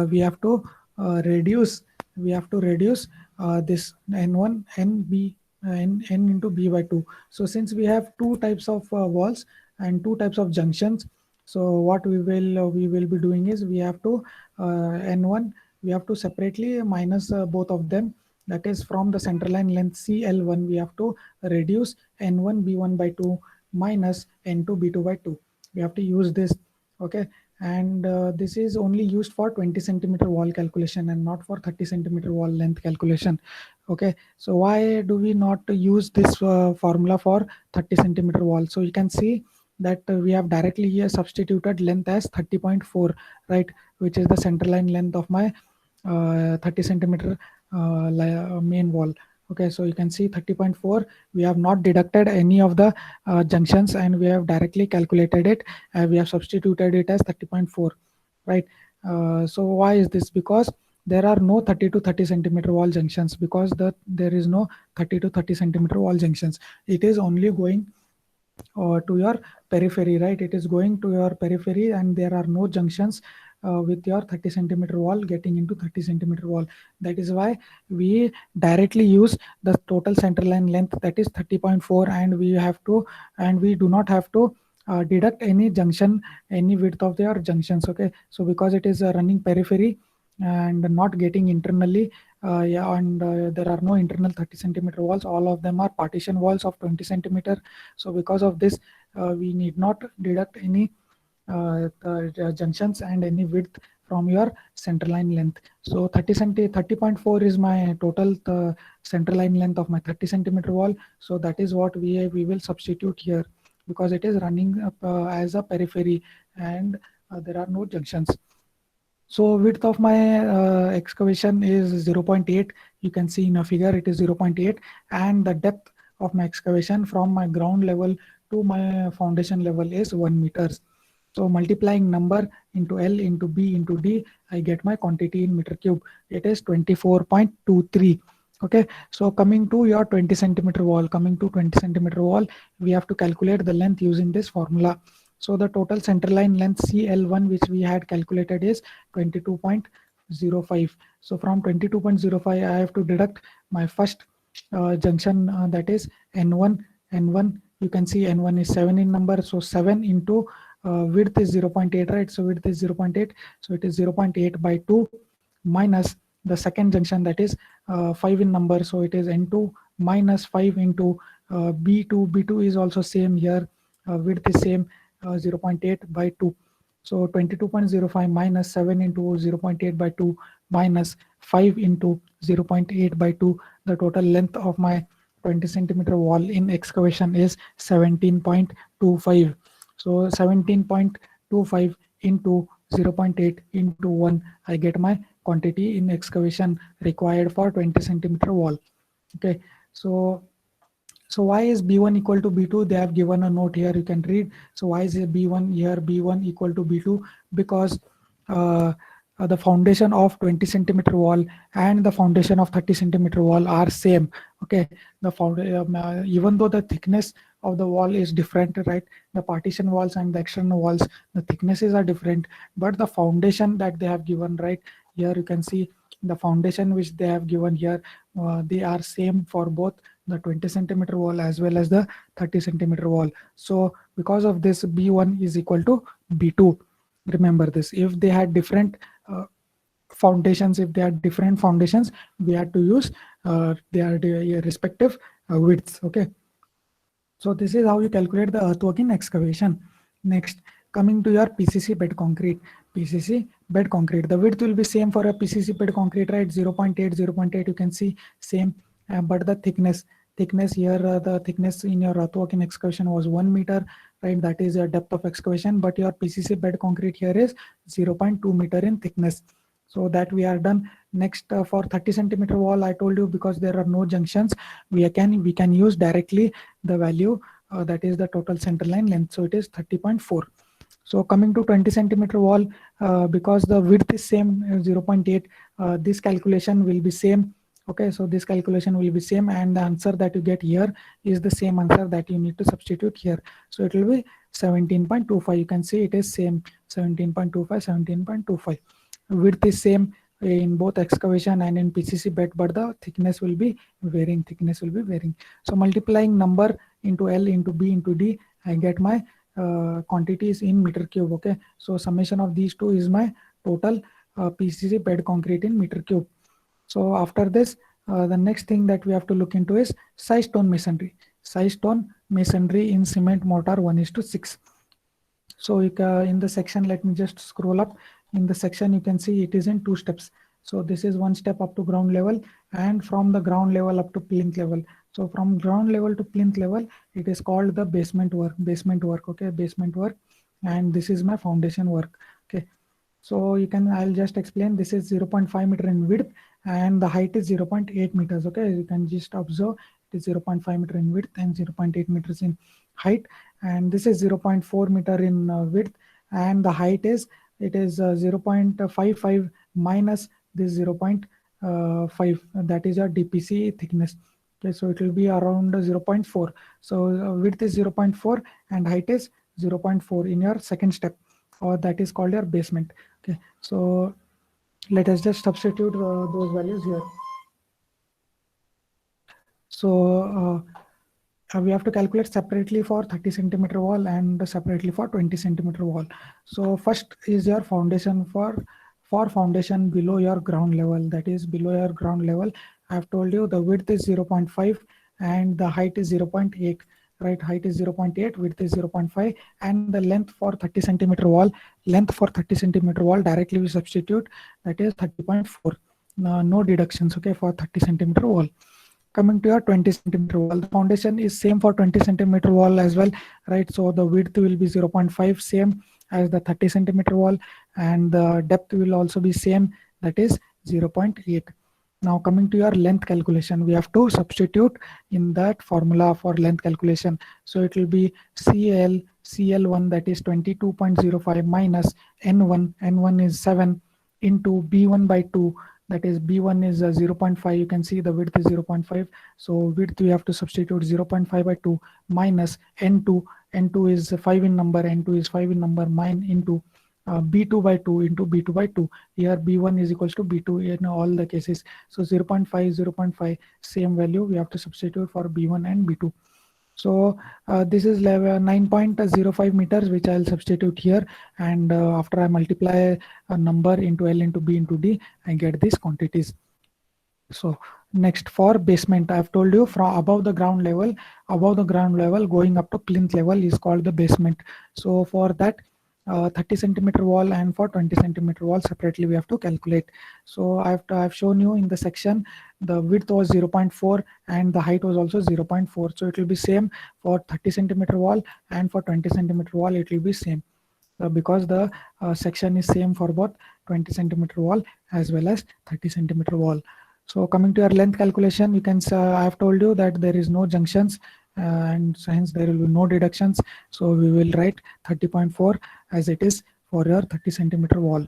we have to reduce, this N1, NB, N into B by 2. So since we have two types of walls and two types of junctions, so what we will be doing is we have to N1, we have to separately minus both of them. That is from the center line length CL1, we have to reduce N1 B1 by 2 minus N2 B2 by 2. We have to use this. Okay, and this is only used for 20 centimeter wall calculation and not for 30 centimeter wall length calculation. Okay, so why do we not use this formula for 30 centimeter wall? So you can see that we have directly here substituted length as 30.4, right, which is the center line length of my 30 centimeter main wall. Okay, so you can see 30.4, we have not deducted any of the junctions and we have directly calculated it. We have substituted it as 30.4, right? So why is this? Because there are no 30 to 30 centimeter wall junctions, because there is no 30 to 30 centimeter wall junctions. It is only going to your periphery, right? It is going to your periphery and there are no junctions with your 30 centimeter wall getting into 30 centimeter wall. That is why we directly use the total center line length, that is 30.4, and we do not have to deduct any junction, any width of their junctions. Okay, so because it is a running periphery and not getting internally, yeah, and there are no internal 30 centimeter walls, all of them are partition walls of 20 centimeter. So because of this, we need not deduct any junctions and any width from your center line length. So 30.4 is my total center line length of my 30 centimeter wall. So that is what we will substitute here, because it is running up, as a periphery, and there are no junctions. So width of my excavation is 0.8. You can see in a figure it is 0.8, and the depth of my excavation from my ground level to my foundation level is 1 meters. So multiplying number into L into B into D, I get my quantity in meter cube. It is 24.23. Okay, so coming to your 20 centimeter wall, we have to calculate the length using this formula. So the total center line length CL1 which we had calculated is 22.05. So from 22.05 I have to deduct my first junction, that is N1. You can see N1 is 7 in number, so 7 into width is 0.8, right? So width is 0.8, so it is 0.8 by 2 minus the second junction, that is 5 in number, so it is N2 minus 5 into B2. B2 is also same here, width is same, 0.8 by 2. So 22.05 minus 7 into 0.8 by 2 minus 5 into 0.8 by 2. The total length of my 20 centimeter wall in excavation is 17.25. So 17.25 into 0.8 into 1, I get my quantity in excavation required for 20 centimeter wall. Okay, so why is B1 equal to B2? They have given a note here, you can read. So why is it B1 here, B1 equal to B2? Because the foundation of 20 centimeter wall and the foundation of 30 centimeter wall are same. Okay, even though the thickness of the wall is different, right? The partition walls and the external walls, the thicknesses are different, but the foundation that they have given, right here, you can see the foundation which they have given here, they are same for both the 20 centimeter wall as well as the 30 centimeter wall. So because of this, B1 is equal to B2. Remember this. If they had different foundations, if they had different foundations, we had to use their respective widths. Okay. So this is how you calculate the earthwork in excavation. Next, coming to your PCC bed concrete. PCC bed concrete. The width will be same for a PCC bed concrete, right? 0.8, 0.8. You can see same, but the thickness here, the thickness in your earthwork in excavation was 1 meter, right? That is your depth of excavation. But your PCC bed concrete here is 0.2 meter in thickness. So that we are done. Next, for 30 centimeter wall, I told you, because there are no junctions, we can use directly the value that is the total center line length. So it is 30.4. So coming to 20 centimeter wall, because the width is same, 0.8, this calculation will be same. Okay, so this calculation will be same, and the answer that you get here is the same answer that you need to substitute here. So it will be 17.25. You can see it is same, 17.25, 17.25. Width is same in both excavation and in PCC bed, but the thickness will be varying. So multiplying number into L into B into D, I get my quantities in meter cube. Okay, so summation of these two is my total PCC bed concrete in meter cube. So after this, the next thing that we have to look into is size stone masonry. Size stone masonry in cement mortar 1:6. So in the section, let me just scroll up. In the section, you can see it is in 2 steps. So this is 1 step up to ground level, and from the ground level up to plinth level. So from ground level to plinth level, it is called the basement work. Okay, basement work, and this is my foundation work. Okay, so I'll just explain. This is 0.5 meter in width, and the height is 0.8 meters. Okay, you can just observe it is 0.5 meter in width and 0.8 meters in height, and this is 0.4 meter in width, and the height is 0.55 minus this 0.5, that is your DPC thickness. Okay, so it will be around 0.4. So width is 0.4 and height is 0.4 in your second step, or that is called your basement. Okay, so let us just substitute those values here. So we have to calculate separately for 30 centimeter wall and separately for 20 centimeter wall. So first is your foundation. For foundation below your ground level, that is below your ground level, I have told you the width is 0.5 and the height is 0.8, right? Height is 0.8, width is 0.5, and the length for 30 centimeter wall, directly we substitute, that is 30.4. No deductions, okay, for 30 centimeter wall. Coming to your 20 centimeter wall, the foundation is same for 20 centimeter wall as well, right? So the width will be 0.5, same as the 30 centimeter wall, and the depth will also be same, that is 0.8. Now coming to your length calculation, we have to substitute in that formula for length calculation. So it will be CL1, that is 22.05 minus N1 is 7, into B1 by 2, that is B1 is 0.5. You can see the width is 0.5. So width we have to substitute 0.5 by 2 minus N2. N2 is 5 in number. N2 is 5 in number. Mine into B2 by 2 into B2 by 2. Here B1 is equals to B2 in all the cases. So 0.5, 0.5, same value we have to substitute for B1 and B2. So this is 9.05 meters, which I'll substitute here, and after I multiply a number into L into B into D, I get these quantities. So next, for basement, I've told you from above the ground level going up to plinth level is called the basement. So for that, 30 centimeter wall and for 20 centimeter wall separately we have to calculate. So I've shown you in the section the width was 0.4 and the height was also 0.4. So it will be same for 30 centimeter wall, and for 20 centimeter wall it will be same, because the section is same for both 20 centimeter wall as well as 30 centimeter wall. So coming to your length calculation, you can I have told you that there is no junctions, and hence there will be no deductions. So we will write 30.4 as it is for your 30 centimeter wall.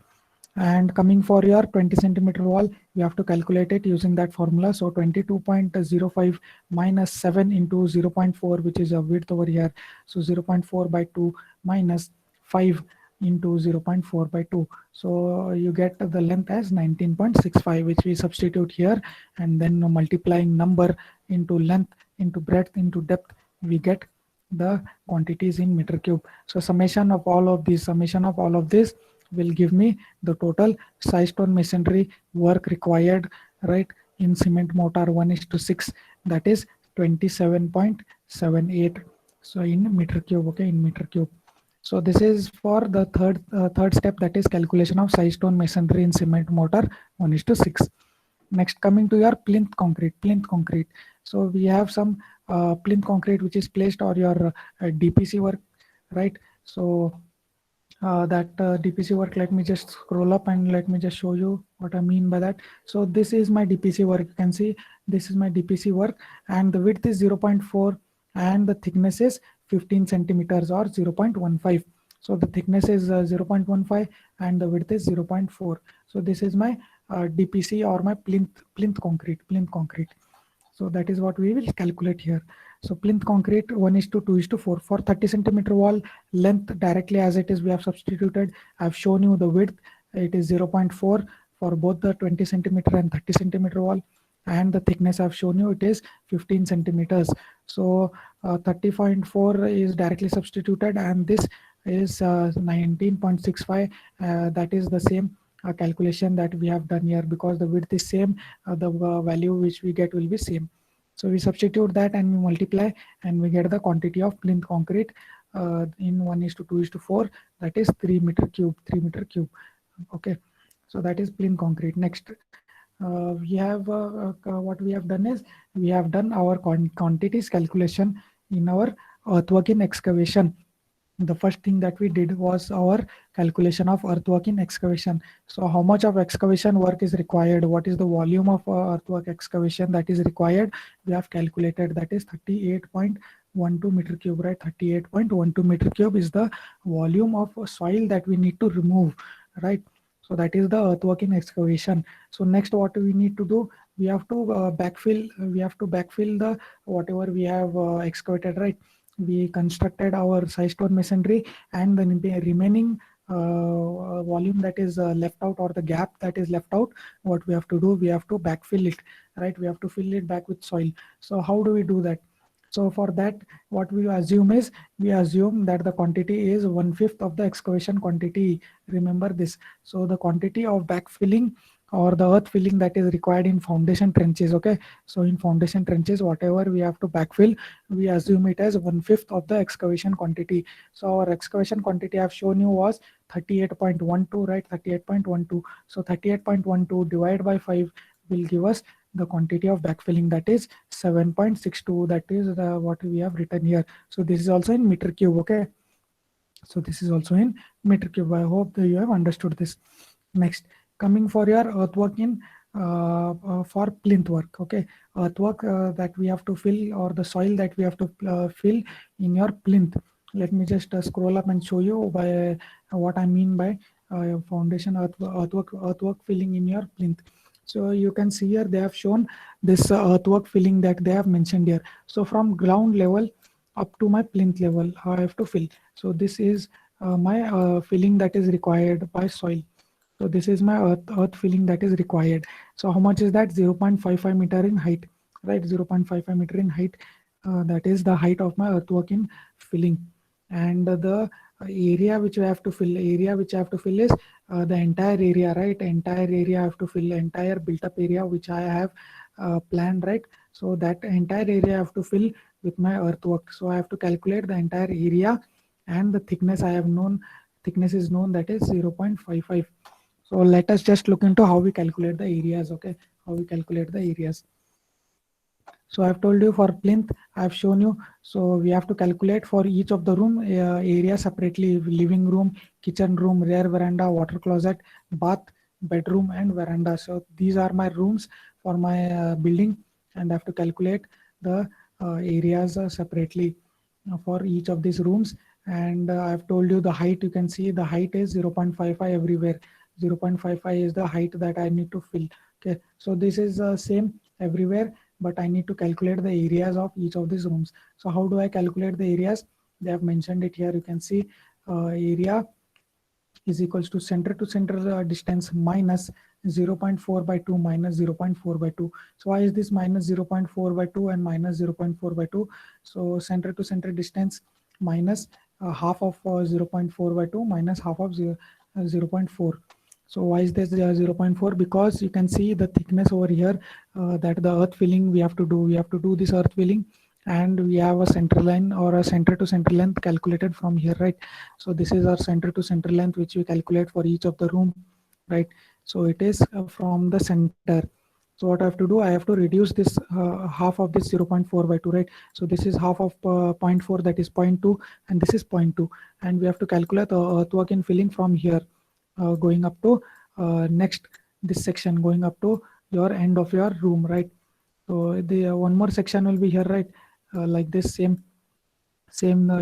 And coming for your 20 centimeter wall, you have to calculate it using that formula. So 22.05 minus 7 into 0.4, which is a width over here. So 0.4 by 2 minus 5 into 0.4 by 2. So you get the length as 19.65, which we substitute here, and then multiplying number into length into breadth into depth, we get the quantities in meter cube. So summation of all of this will give me the total size stone masonry work required, right, in cement mortar 1:6, that is 27.78. So in meter cube, okay, in meter cube. So this is for the third step, that is calculation of size stone masonry in cement mortar 1:6. Next, coming to your plinth concrete. So we have some plinth concrete which is placed or your DPC work, right? So that DPC work, let me just scroll up and let me just show you what I mean by that. So this is my DPC work. You can see this is my DPC work, and the width is 0.4 and the thickness is 15 centimeters or 0.15. So the thickness is 0.15 and the width is 0.4. So this is my DPC or my plinth concrete. So that is what we will calculate here. So plinth concrete 1:2:4 for 30 centimeter wall length, directly as it is we have substituted. I've shown you the width, it is 0.4 for both the 20 centimeter and 30 centimeter wall, and the thickness I've shown you, it is 15 centimeters. So 30.4 is directly substituted, and this is 19.65. That is the same calculation that we have done here, because the width is same, the value which we get will be same. So we substitute that and we multiply, and we get the quantity of plinth concrete in 1:2:4, that is 3 meter cube. Okay, so that is plinth concrete. Next, we have what we have done is we have done our quantities calculation in our earthwork in excavation. The first thing that we did was our calculation of earthwork in excavation. So how much of excavation work is required, what is the volume of earthwork excavation that is required, we have calculated, that is 38.12 meter cube, right? 38.12 meter cube is the volume of soil that we need to remove, right? So that is the earthwork in excavation. So next, what we need to do, we have to backfill the whatever we have excavated, right? We constructed our size stone masonry, and the remaining volume that is left out, or the gap that is left out, what we have to do, we have to backfill it, right? We have to fill it back with soil. So how do we do that? So for that, what we assume is, we assume that the quantity is 1/5 of the excavation quantity. Remember this. So the quantity of backfilling or the earth filling that is required in foundation trenches, okay? So in foundation trenches, whatever we have to backfill, we assume it as 1/5 of the excavation quantity. So our excavation quantity I've shown you was 38.12, right? 38.12. So 38.12 divided by 5 will give us the quantity of backfilling, that is 7.62. That is what we have written here. So this is also in meter cube, okay? So this is also in meter cube. I hope that you have understood this. Next, coming for your earthwork in for plinth work, okay? Earthwork that we have to fill, or the soil that we have to fill in your plinth. Let me just scroll up and show you by what I mean by foundation earthwork filling in your plinth. So you can see here they have shown this earthwork filling that they have mentioned here. So from ground level up to my plinth level, I have to fill. So this is my filling that is required by soil. So this is my earth filling that is required. So how much is that? 0.55 meter in height, right? 0.55 meter in height. That is the height of my earthwork in filling. And the area which I have to fill, is the entire area, right? Entire area I have to fill, entire built up area which I have planned, right? So that entire area I have to fill with my earthwork. So I have to calculate the entire area, and the thickness I have known, thickness is known, that is 0.55. So let us just look into how we calculate the areas, okay? How we calculate the areas. So I've told you for plinth, I've shown you. So we have to calculate for each of the room area separately: living room, kitchen room, rear veranda, water closet, bath, bedroom, and veranda. So these are my rooms for my building, and I have to calculate the areas separately for each of these rooms. And I've told you the height. You can see the height is 0.55 everywhere. 0.55 is the height that I need to fill. Okay, so this is same everywhere, but I need to calculate the areas of each of these rooms. So how do I calculate the areas? They have mentioned it here. You can see area is equals to center to center distance minus 0.4 by 2 minus 0.4 by 2. So why is this minus 0.4 by 2 and minus 0.4 by 2? So center to center distance minus half of 0.4 by 2 minus half of 0.4. So why is this 0.4? Because you can see the thickness over here, that the earth filling we have to do this earth filling, and we have a center line or a center to center length calculated from here, right? So this is our center to center length which we calculate for each of the room, right? So it is from the center. So what I have to do, I have to reduce this half of this 0.4 by 2, right? So this is half of 0.4, that is 0.2, and this is 0.2, and we have to calculate the earthwork in filling from here, going up to next this section, going up to your end of your room, right? So the one more section will be here, right? Like this, same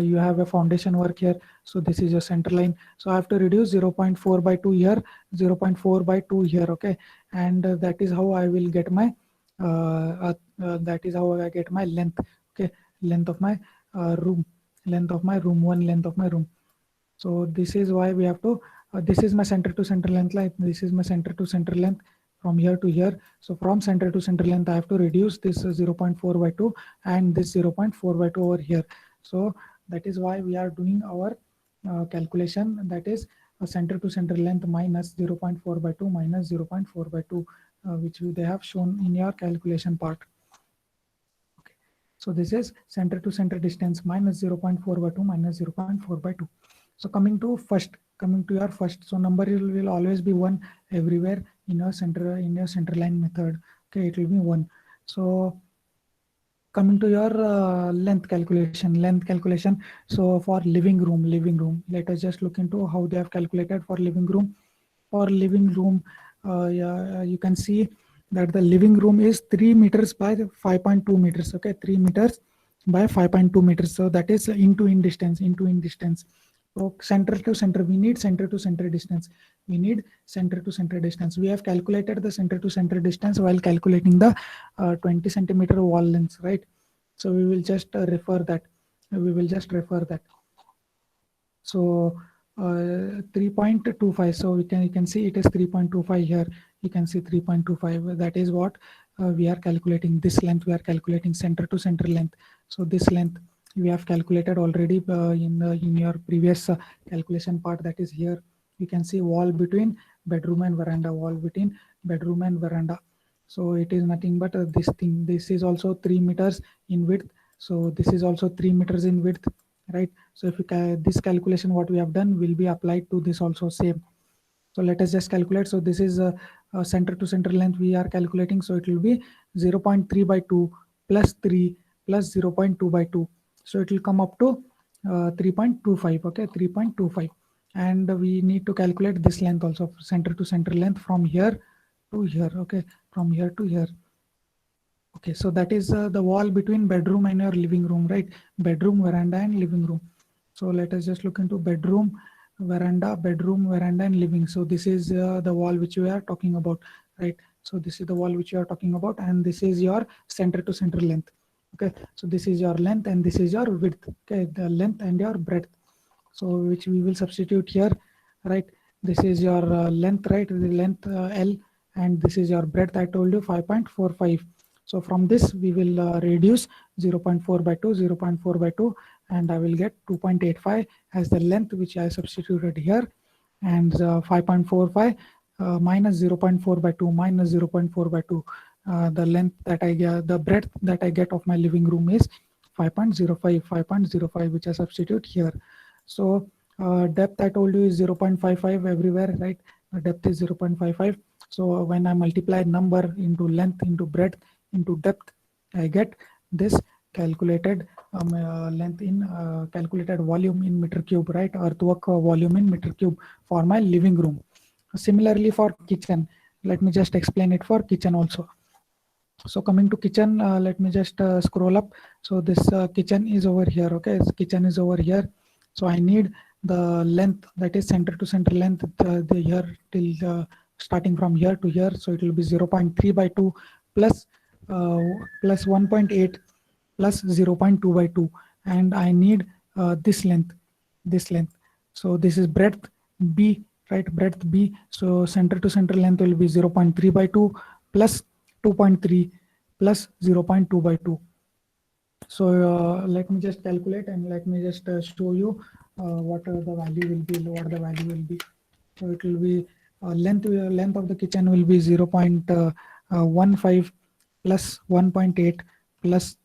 you have a foundation work here. So this is your center line. So I have to reduce 0.4 by 2 here, 0.4 by 2 here, okay? And that is how I will get my that is how I get my length, okay? Length of my room, length of my room, one length of my room. So this is why we have to this is my center to center length, like this is my center to center length from here to here. So from center to center length I have to reduce this 0.4 by 2 and this 0.4 by 2 over here. So that is why we are doing our calculation, that is a center to center length minus 0.4 by 2 minus 0.4 by 2, which they have shown in your calculation part. Okay. So this is center to center distance minus 0.4 by 2 minus 0.4 by 2. So coming to your first, so number will always be 1 everywhere in your center line method. Okay, it will be 1. So coming to your length calculation. So for living room, let us just look into how they have calculated for living room. For living room, yeah, you can see that the living room is 3 meters by 5.2 meters. Okay, 3 meters by 5.2 meters. So that is in distance. So center to center, we need center to center distance. We have calculated the center to center distance while calculating the 20 centimeter wall length, right? So we will just refer that. So 3.25. So you can see it is 3.25 here. You can see 3.25. That is what we are calculating. This length we are calculating, center to center length. So this length we have calculated already in your previous calculation part, that is here. You can see wall between bedroom and veranda, So it is nothing but this thing. This is also 3 meters in width. So this is also 3 meters in width, right? So if you this calculation what we have done will be applied to this also same. So let us just calculate. So this is center to center length we are calculating. So it will be 0.3 by 2 plus 3 plus 0.2 by 2. So it will come up to 3.25. Okay, 3.25. And we need to calculate this length also, center to center length from here to here. Okay, from here to here. Okay, so that is the wall between bedroom and your living room, right? Bedroom, veranda, and living room. So let us just look into bedroom, veranda, and living. So this is the wall which we are talking about, right? So this is the wall which you are talking about, and this is your center to center length. Okay, so this is your length and this is your width. Okay, the length and your breadth. So which we will substitute here, right? This is your length, right? The length L, and this is your breadth. I told you 5.45. So from this we will reduce 0.4 by 2, 0.4 by 2, and I will get 2.85 as the length which I substituted here, and 5.45 minus 0.4 by 2 minus 0.4 by 2. The length that I get, the breadth that I get of my living room is 5.05, which I substitute here. So depth I told you is 0.55 everywhere, right? The depth is 0.55. So when I multiply number into length, into breadth, into depth, I get this calculated length in calculated volume in meter cube, right? Earthwork volume in meter cube for my living room. Similarly for kitchen, let me just explain it for kitchen also. So coming to kitchen, let me just scroll up. So this kitchen is over here. Okay, kitchen is over here. So I need the length, that is center to center length, the here till starting from here to here. So it will be 0.3 by 2 plus 1.8 plus 0.2 by 2, and I need this length. So this is breadth B right? Breadth B, so center to center length will be 0.3 by 2 plus 2.3 plus 0.2 by 2. So let me just calculate and let me just show you what the value will be, what the value will be. So it will be length of the kitchen will be 0.15 plus 1.8 plus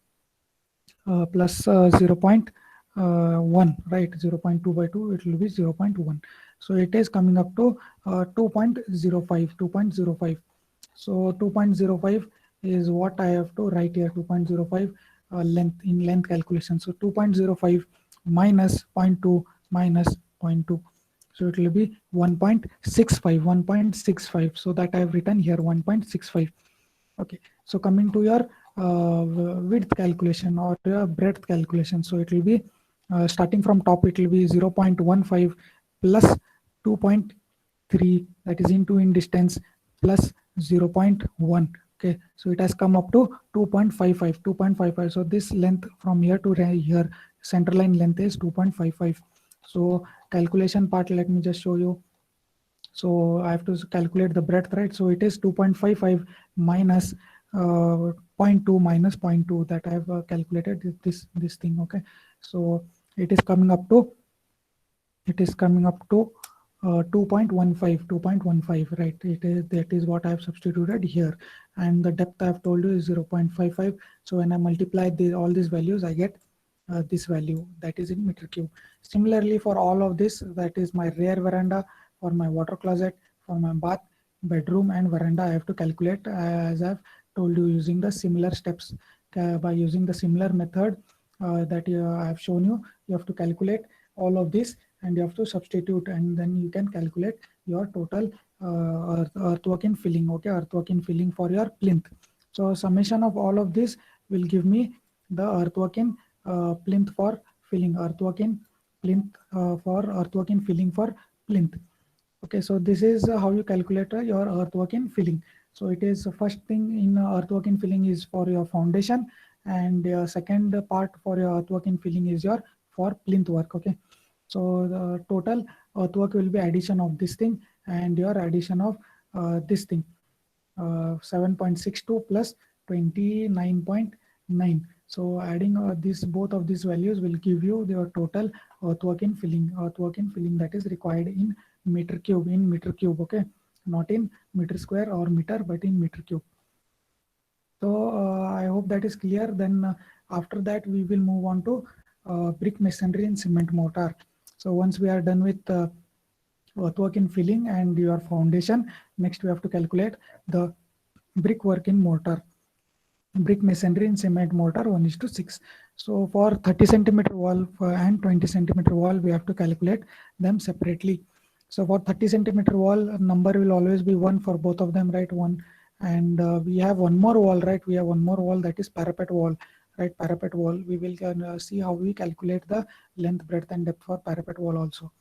0.1, right? 0.2 by 2, it will be 0.1. So it is coming up to 2.05. So 2.05 is what I have to write here. 2.05 length calculation. So 2.05 minus 0.2 minus 0.2. So it will be 1.65. So that I have written here 1.65. Okay. So coming to your width calculation or your breadth calculation. So it will be starting from top, it will be 0.15 plus 2.3, that is into in distance, plus 0.1. Okay, so it has come up to 2.55. So this length from here to here, center line length is 2.55. So calculation part, let me just show you. So I have to calculate the breadth, right? So it is 2.55 minus 0.2 minus 0.2 that I have calculated this thing. Okay, so it is coming up to 2.15, right? That is what I have substituted here, and the depth I have told you is 0.55. So when I multiply all these values, I get this value, that is in meter cube. Similarly, for all of this, that is my rear veranda, for my water closet, for my bath, bedroom and veranda, I have to calculate as I've told you, using the similar steps. By using the similar method that I have shown you, you have to calculate all of this and you have to substitute, and then you can calculate your total earthwork in filling. Okay, earthwork in filling for your plinth. So summation of all of this will give me the earthwork in plinth for filling, earthwork in plinth for earthwork in filling for plinth. Okay, so this is how you calculate your earthwork in filling. So it is first thing in earthwork in filling is for your foundation, and second part for your earthwork in filling is your for plinth work. Okay, so the total earthwork will be addition of this thing and your addition of this thing, 7.62 plus 29.9. So adding this both of these values will give you your total earthwork in filling that is required in meter cube, okay, not in meter square or meter, but in meter cube. So I hope that is clear. Then after that we will move on to brick masonry and cement mortar. So once we are done with earthwork in filling and your foundation, next we have to calculate the brickwork in mortar. Brick masonry in cement mortar 1:6. So for 30 centimeter wall and 20 centimeter wall, we have to calculate them separately. So for 30 centimeter wall, number will always be 1 for both of them, right? 1. And we have one more wall, right? We have one more wall, that is parapet wall, right? Parapet wall. We will see how we calculate the length, breadth and depth for parapet wall also.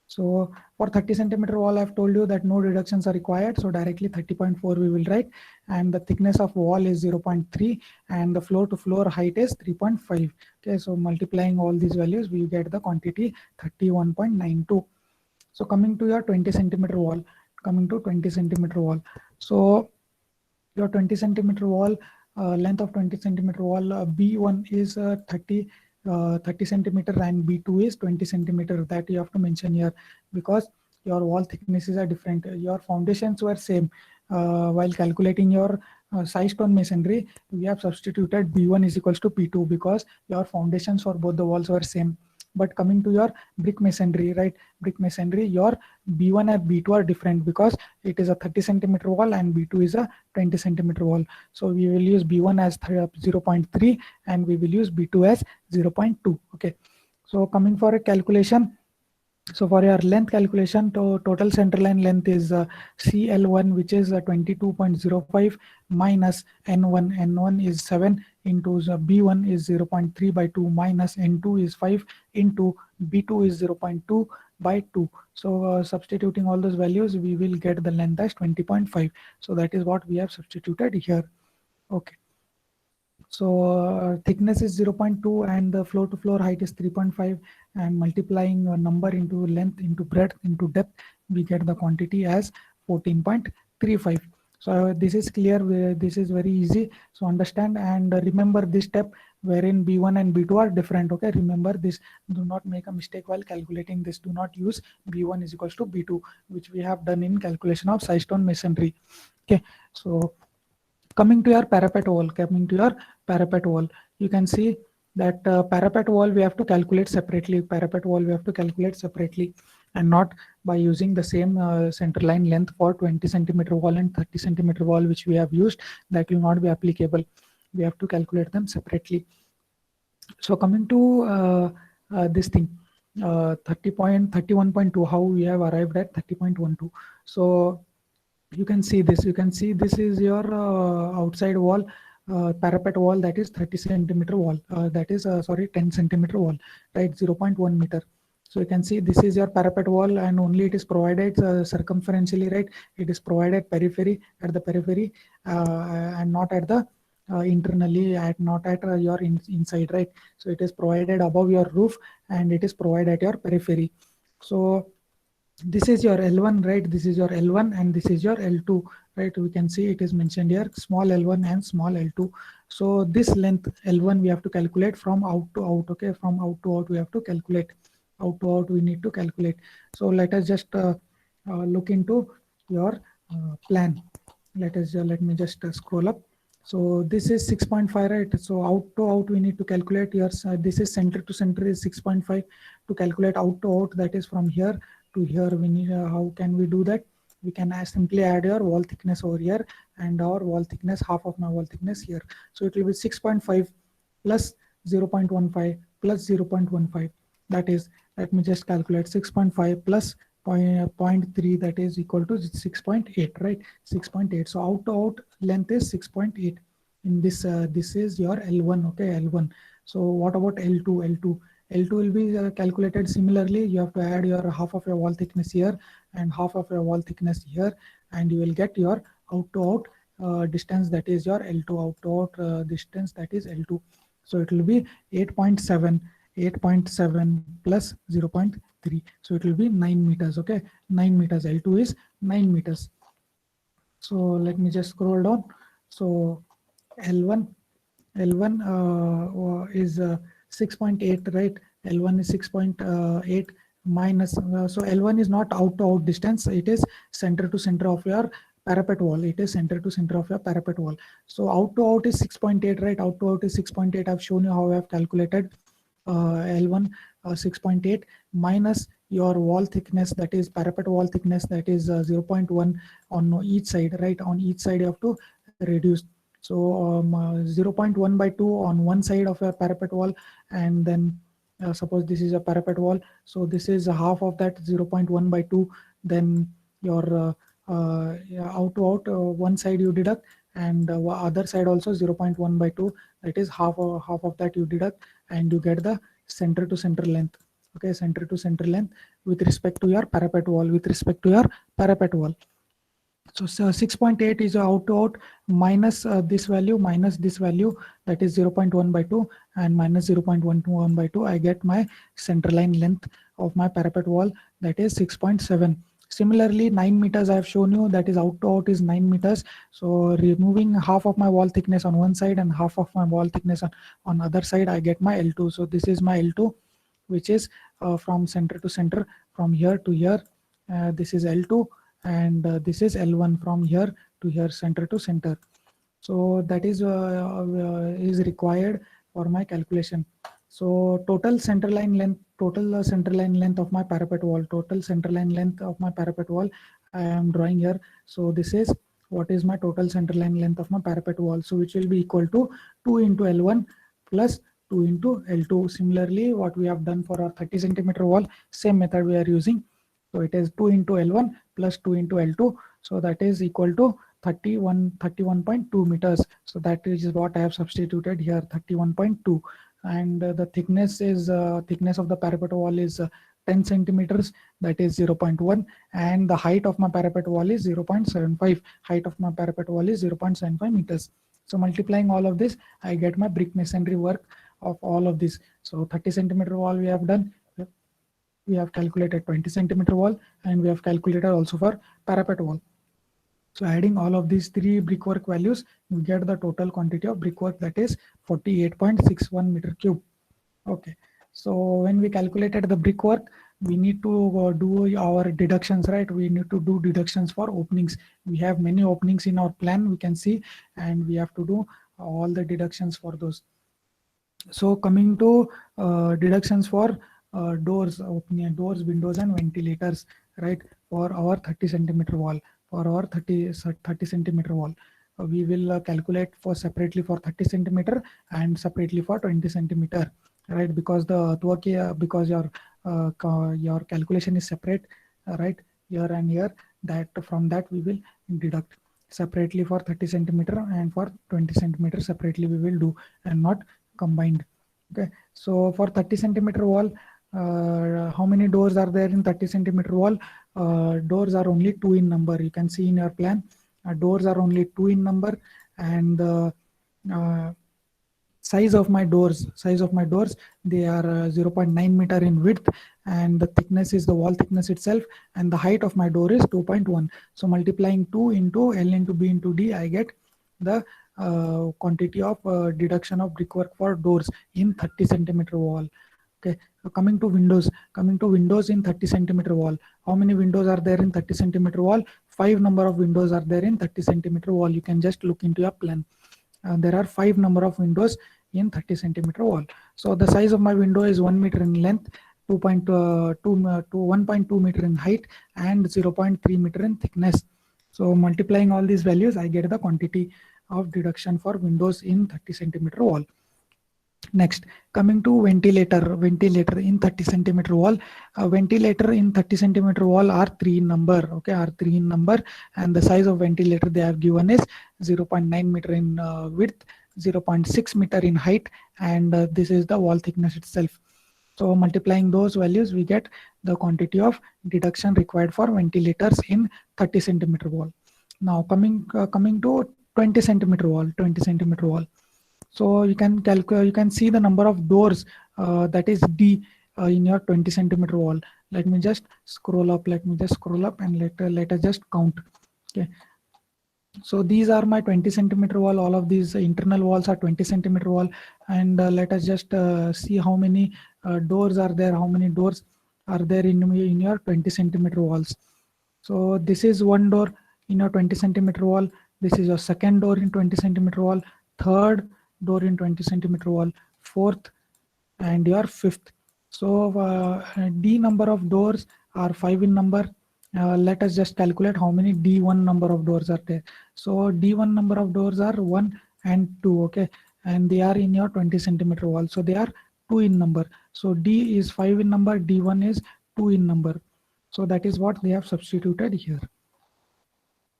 So for 30 centimeter wall, I've told you that no deductions are required. So directly 30.4 we will write, and the thickness of wall is 0.3 and the floor to floor height is 3.5. Okay, so multiplying all these values, we get the quantity 31.92. So coming to your 20 centimeter wall, So your 20 centimeter wall, length of 20 centimeter wall, B1 is 30 centimeter and B2 is 20 centimeter. That you have to mention here, because your wall thicknesses are different. Your foundations were same. While calculating your size stone masonry, we have substituted B1 is equals to P2 because your foundations for both the walls were same. But coming to your brick masonry, right? Brick masonry, your B1 and B2 are different because it is a 30 centimeter wall and B2 is a 20 centimeter wall. So we will use B1 as 0.3 and we will use B2 as 0.2. Okay. So coming for a calculation. So for your length calculation, total centerline length is CL1, which is 22.05 minus N1. N1 is 7 into B1 is 0.3 by 2 minus N2 is 5 into B2 is 0.2 by 2. So substituting all those values, we will get the length as 20.5. So that is what we have substituted here. Okay. So thickness is 0.2 and the floor to floor height is 3.5, and multiplying a number into length, into breadth, into depth, we get the quantity as 14.35. So this is clear, this is very easy, so understand and remember this step wherein B1 and B2 are different. Okay, remember this, do not make a mistake while calculating this. Do not use B1 is equals to B2, which we have done in calculation of Systone masonry. Okay, so coming to your parapet wall, you can see that parapet wall we have to calculate separately. And not by using the same center line length for 20 centimeter wall and 30 centimeter wall which we have used. That will not be applicable. We have to calculate them separately. So coming to this thing, 31.2, how we have arrived at 30.12. So you can see this is your outside wall, parapet wall, that is 30 centimeter wall, that is sorry, 10 centimeter wall, right, 0.1 meter. So you can see this is your parapet wall, and only it is provided circumferentially, right? It is provided at the periphery, and not at the internally, not at your inside, right? So it is provided above your roof, and it is provided at your periphery. So this is your L1, right? This is your L1 and this is your L2, right? We can see it is mentioned here, small L1 and small L2. So this length L1 we have to calculate from out to out. Okay, from out to out we have to calculate. Out to out we need to calculate. So let us just look into your plan. Let me just scroll up. So this is 6.5, right? So out to out we need to calculate here. This is center to center is 6.5. To calculate out to out, that is from here to here, we need how can we do that? We can simply add your wall thickness over here and our wall thickness, half of my wall thickness here. So it will be 6.5 plus 0.15 plus 0.15. That is, let me just calculate, 6.5 plus 0.3, that is equal to 6.8, right? 6.8. So out to out length is 6.8. In this this is your L1. Okay, L1. So what about L2? L2 will be calculated similarly. You have to add your half of your wall thickness here and half of your wall thickness here, and you will get your out to out distance, that is your L2, out to out distance, that is L2. So it will be 8.7 plus 0.3. So it will be 9 meters. Okay, 9 meters. L2 is 9 meters. So let me just scroll down. So L1 is 6.8, right? L1 is 6.8 minus, so L1 is not out to out distance, it is center to center of your parapet wall. It is center to center of your parapet wall. So out to out is 6.8, right? Out to out is 6.8. I've shown you how I have calculated L1 6.8 minus your wall thickness, that is parapet wall thickness, that is 0.1 on each side, right? On each side you have to reduce. So 0.1 by 2 on one side of your parapet wall, and then suppose this is a parapet wall, so this is half of that 0.1 by 2. Then your out to out, one side you deduct, and other side also 0.1 by 2, that is half of that you deduct, and you get the center to center length. Okay, center to center length with respect to your parapet wall, So 6.8 is out to out minus this value, that is 0.1 by 2, and minus 0.121 by 2. I get my center line length of my parapet wall, that is 6.7. Similarly, 9 meters I have shown you, that is out to out is 9 meters. So removing half of my wall thickness on one side and half of my wall thickness on other side, I get my L2. So this is my L2, which is from center to center, from here to here. This is L2, and this is L1, from here to here, center to center. So that is required for my calculation. So total center line length of my parapet wall, I am drawing here. So this is what is my total center line length of my parapet wall, so which will be equal to 2 into L1 plus 2 into L2. Similarly, what we have done for our 30 centimeter wall, same method we are using. So it is 2 into L1 plus 2 into L2. So that is equal to 31.2 meters. So that is what I have substituted here, 31.2. And the thickness of the parapet wall is 10 centimeters, that is 0.1. And the height of my parapet wall is 0.75. Height of my parapet wall is 0.75 meters. So multiplying all of this, I get my brick masonry work of all of this. So 30 centimeter wall we have done. we have calculated 20 centimeter wall, and we have calculated also for parapet wall. So adding all of these three brickwork values, we get the total quantity of brickwork, that is 48.61 meter cube. Okay, so when we calculated the brickwork, we need to do our deductions, right? We need to do deductions for openings. We have many openings in our plan, we can see, and we have to do all the deductions for those. So coming to deductions for doors, opening doors, windows, and ventilators, right? For our 30 centimeter wall, for our 30 centimeter wall, we will calculate for separately for 30 centimeter and separately for 20 centimeter, right? Because the because your calculation is separate, right? Here and here, that from that we will deduct separately for 30 centimeter, and for 20 centimeter separately we will do, and not combined. Okay, so for 30 centimeter wall, how many doors are there in 30 centimeter wall? Doors are only 2 in number. You can see in your plan, doors are only 2 in number, and the size of my doors, they are 0.9 meter in width, and the thickness is the wall thickness itself, and the height of my door is 2.1. So multiplying 2 into L into B into D, I get the quantity of deduction of brickwork for doors in 30 centimeter wall. Okay, so coming to windows, in 30 centimeter wall, how many windows are there in 30 centimeter wall? 5 number of windows are there in 30 centimeter wall. You can just look into your plan. There are 5 number of windows in 30 centimeter wall. So the size of my window is 1 meter in length, 1.2 meter in height, and 0.3 meter in thickness. So multiplying all these values, I get the quantity of deduction for windows in 30 centimeter wall. Next, coming to ventilator in 30 centimeter wall. Ventilator in 30 centimeter wall are 3 in number. Okay, are 3 in number, and the size of ventilator they have given is 0.9 meter in width, 0.6 meter in height, and this is the wall thickness itself. So multiplying those values, we get the quantity of deduction required for ventilators in 30 centimeter wall. Now coming to 20 centimeter wall. So you can calculate, you can see the number of doors, that is D, in your 20 centimeter wall. Let me just scroll up, and let us just count. Okay, so these are my 20 centimeter wall. All of these internal walls are 20 centimeter wall, and let us just see how many doors are there, in your 20 centimeter walls. So this is one door in your 20 centimeter wall. This is your second door in 20 centimeter wall, third door in 20 centimeter wall, fourth, and your fifth. So D number of doors are 5 in number. Let us just calculate how many D1 number of doors are there. So D1 number of doors are 1 and 2. Okay, and they are in your 20 centimeter wall, so they are 2 in number. So D is 5 in number, D1 is 2 in number. So that is what they have substituted here.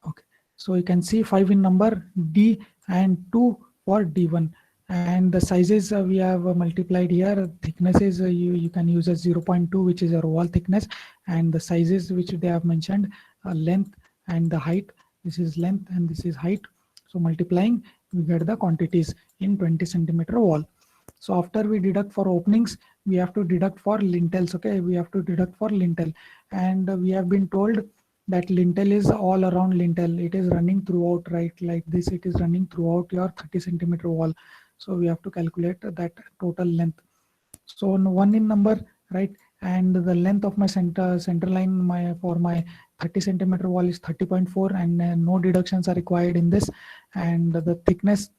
Okay, so you can see 5 in number, D, and 2 for D1, and the sizes we have multiplied here. Thicknesses you can use as 0.2, which is your wall thickness, and the sizes which they have mentioned, length and the height. This is length and this is height. So multiplying, we get the quantities in 20 centimeter wall. So after we deduct for openings, we have to deduct for lintels. Okay, we have to deduct for lintel, and we have been told that lintel is all around lintel. It is running throughout, right? Like this, it is running throughout your 30 centimeter wall. So we have to calculate that total length. So 1 in number, right? And the length of my center line for my 30 centimeter wall is 30.4, and no deductions are required in this. And the thickness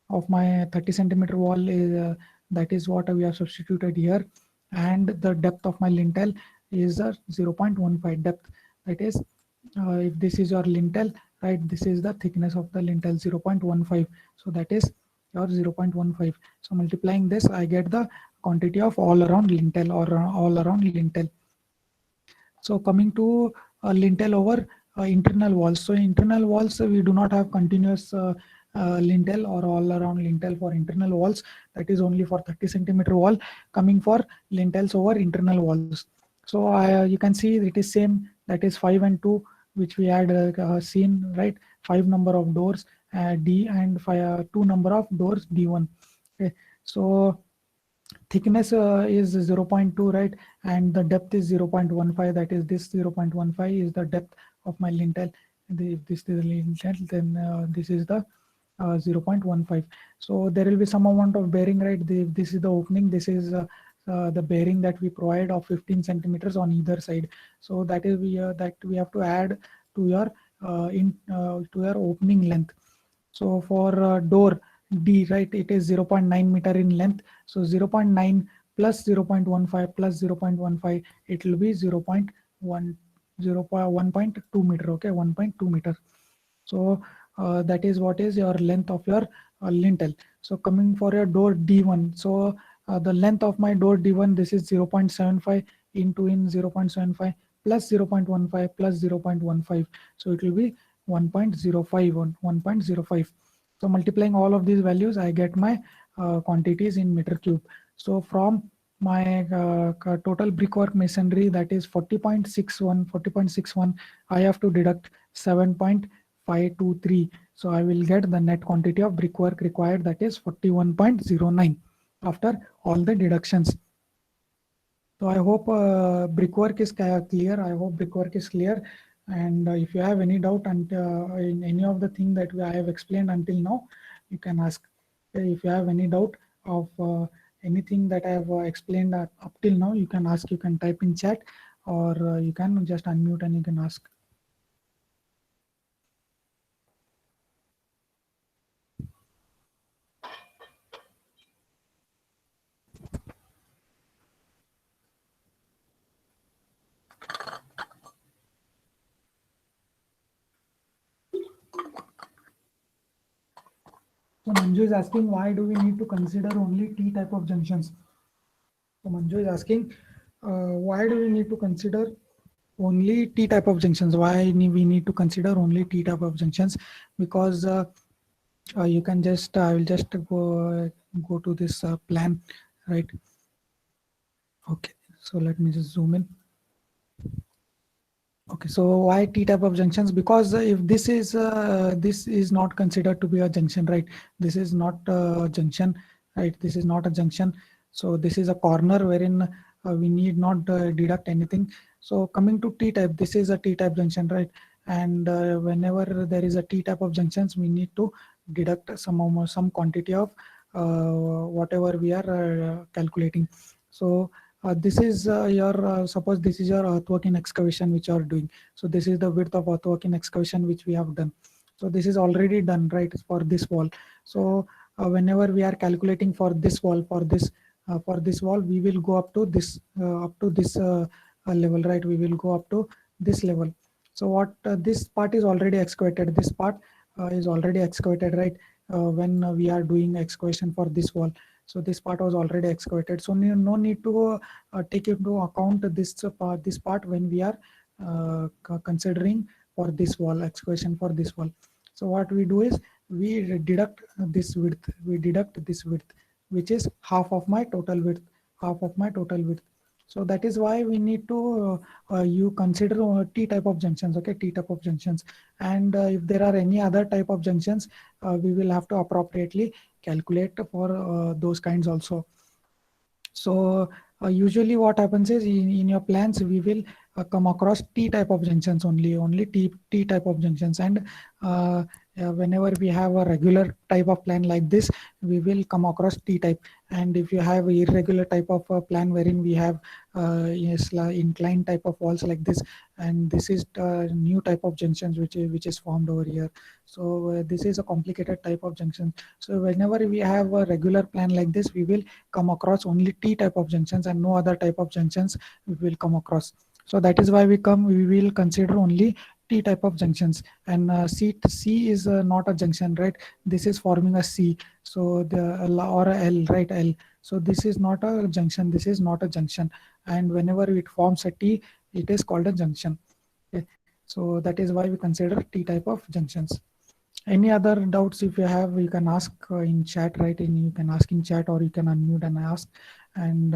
of my 30 centimeter wall is that is what we have substituted here. And the depth of my lintel is 0.15 depth. That is, if this is your lintel, right, this is the thickness of the lintel, 0.15. So that is your 0.15. So multiplying this, I get the quantity of all around lintel, or all around lintel. So coming to lintel over internal walls. So internal walls, we do not have continuous lintel or all around lintel for internal walls. That is only for 30 centimeter wall. Coming for lintels over internal walls. So you can see it is same, that is 5 and 2, which we had seen, right? 5 number of doors D, and 2 number of doors D1. Okay, so thickness is 0.2, right, and the depth is 0.15. That is, this 0.15 is the depth of my lintel. If this is the lintel, then this is the 0.15. So there will be some amount of bearing, right? This is the opening. This is the bearing that we provide of 15 centimeters on either side. So that is that we have to add to your to your opening length. So for door D, right, it is 0.9 meter in length. So 0.9 plus 0.15 plus 0.15, it will be 0.1, 1.2 meter. Okay, 1.2 meter. So that is what is your length of your lintel. So coming for your door D1, so the length of my door D1, this is 0.75 into in 0.75 plus 0.15 plus 0.15. So it will be 1.05 on 1.05. So multiplying all of these values, I get my quantities in meter cube. So from my total brickwork masonry, that is 40.61, I have to deduct 7.523. So I will get the net quantity of brickwork required, that is 41.09 after all the deductions. So I hope brickwork is clear. I hope brickwork is clear. And if you have any doubt in any of the thing that I have explained until now, you can ask. If you have any doubt of anything that I have explained up till now, you can ask. You can type in chat, or you can just unmute and you can ask. So Manju is asking, why do we need to consider only T type of junctions? So Manju is asking, why do we need to consider only T type of junctions? Why we need to consider only T type of junctions? Because you can just, I will just go to this plan, right? Okay, so let me just zoom in. Okay, so why T type of junctions? Because if this is not considered to be a junction, right? This is not a junction, right? This is not a junction. So this is a corner wherein we need not deduct anything. So coming to T type, this is a T type junction, right? And whenever there is a T type of junctions, we need to deduct some quantity of whatever we are calculating. So this is your suppose this is your earthwork in excavation which you are doing. So this is the width of earthwork in excavation which we have done. So this is already done, right, for this wall. So whenever we are calculating for this wall, for this wall, we will go up to this level, right? We will go up to this level. So what this part is already excavated. This part is already excavated, right? When we are doing excavation for this wall. So this part was already excavated. So no need to take into account this part when we are considering for this wall, excavation for this wall. So what we do is we deduct this width. We deduct this width, which is half of my total width. Half of my total width. So that is why we need to you consider T type of junctions. Okay, T type of junctions. And if there are any other type of junctions, we will have to appropriately calculate for those kinds also. So usually what happens is in your plans we will come across T type of junctions only T type of junctions. And whenever we have a regular type of plan like this, we will come across T type. And if you have irregular type of plan wherein we have yes, inclined type of walls like this, and this is new type of junctions which is formed over here. So this is a complicated type of junction. So whenever we have a regular plan like this, we will come across only T type of junctions and no other type of junctions we will come across. So that is why we will consider only T type of junctions. And C is not a junction, right? This is forming a C. So the or a L, right? L. So this is not a junction. This is not a junction. And whenever it forms a T, it is called a junction. Okay. So that is why we consider T type of junctions. Any other doubts, if you have, you can ask in chat, right? And you can ask in chat, or you can unmute and ask. And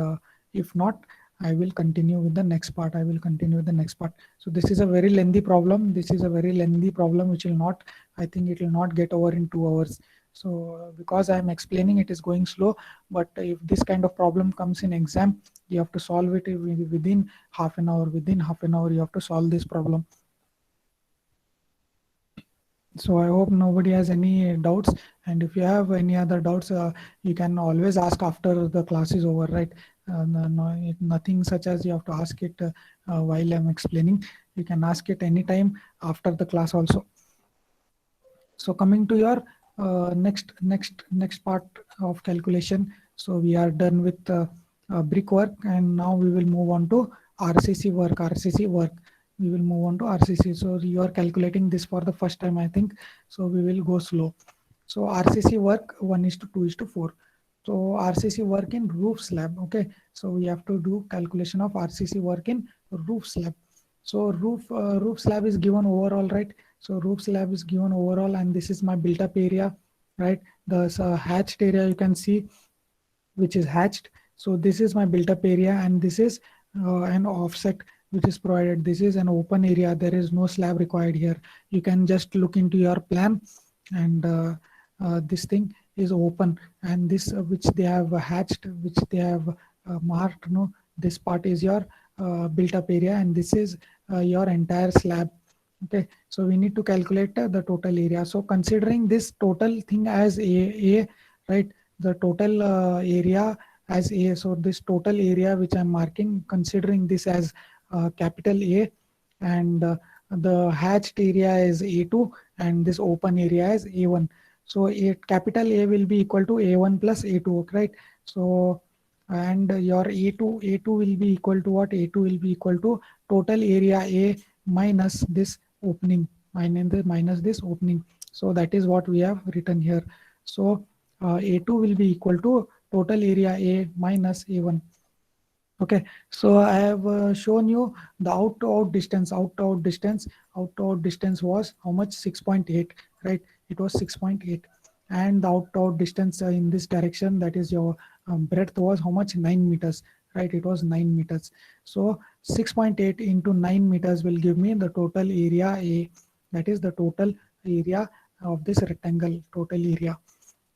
if not, I will continue with the next part. I will continue with the next part. So this is a very lengthy problem. This is a very lengthy problem which will not, I think it will not get over in 2 hours. So because I am explaining, it is going slow, but if this kind of problem comes in exam, you have to solve it within half an hour. Within half an hour, you have to solve this problem. So I hope nobody has any doubts, and if you have any other doubts, you can always ask after the class is over, right? Nothing such as you have to ask it while I'm explaining. You can ask it anytime after the class also. So coming to your next part of calculation. So we are done with brickwork, and now we will move on to RCC work. RCC work. We will move on to RCC. So you are calculating this for the first time, I think. So we will go slow. So RCC work 1:2:4. So RCC work in roof slab. Okay. So we have to do calculation of RCC work in roof slab. So roof slab is given overall, right? So roof slab is given overall, and this is my built up area, right? The hatched area you can see, which is hatched. So this is my built up area, and this is an offset which is provided. This is an open area. There is no slab required here. You can just look into your plan, and this thing is open, and this which they have hatched, which they have marked, this part is your built up area, and this is your entire slab. Okay, so we need to calculate the total area. So considering this total thing as a, right, the total area as A. So this total area which I'm marking, considering this as capital A, and the hatched area is A2, and this open area is A1. So capital A will be equal to A1 plus A2, right? So and your A2 will be equal to what? A2 will be equal to total area A minus this opening, minus this opening. So that is what we have written here. So A2 will be equal to total area A minus A1. Okay, so I have shown you the out to out distance. Out to out distance was how much? 6.8, right? It was 6.8, and the out to out distance in this direction, that is your breadth, was how much? 9 meters, right? It was 9 meters. So 6.8 into 9 meters will give me the total area A. That is the total area of this rectangle, total area.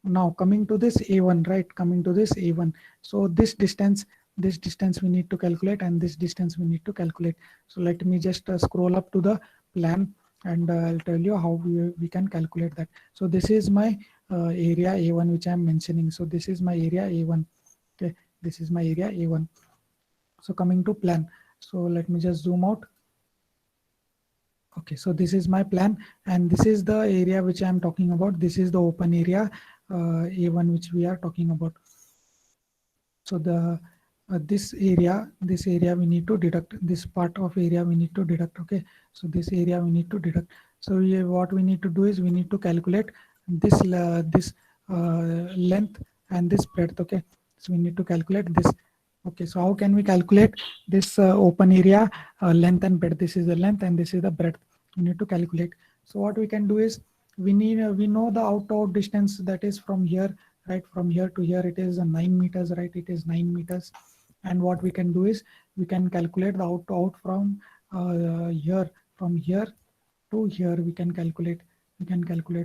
Now coming to this A1, right? Coming to this A1. So this distance we need to calculate, and this distance we need to calculate. So let me just scroll up to the plan, and I'll tell you how we can calculate that. So this is my area A1 which I'm mentioning. So this is my area A1. Okay, this is my area A1. So coming to plan. So let me just zoom out. Okay, so this is my plan, and this is the area which I'm talking about. This is the open area A1 which we are talking about. So the this area we need to deduct. This part of area we need to deduct. Okay, so this area we need to deduct. So what we need to do is we need to calculate this length and this breadth. Okay, so we need to calculate this. Okay, so how can we calculate this open area length and breadth? This is the length and this is the breadth. We need to calculate. So what we can do is we know the out distance, that is from here, right? From here to here it is 9 meters, right? It is 9 meters. And what we can do is we can calculate the out from here, from here to here. We can calculate.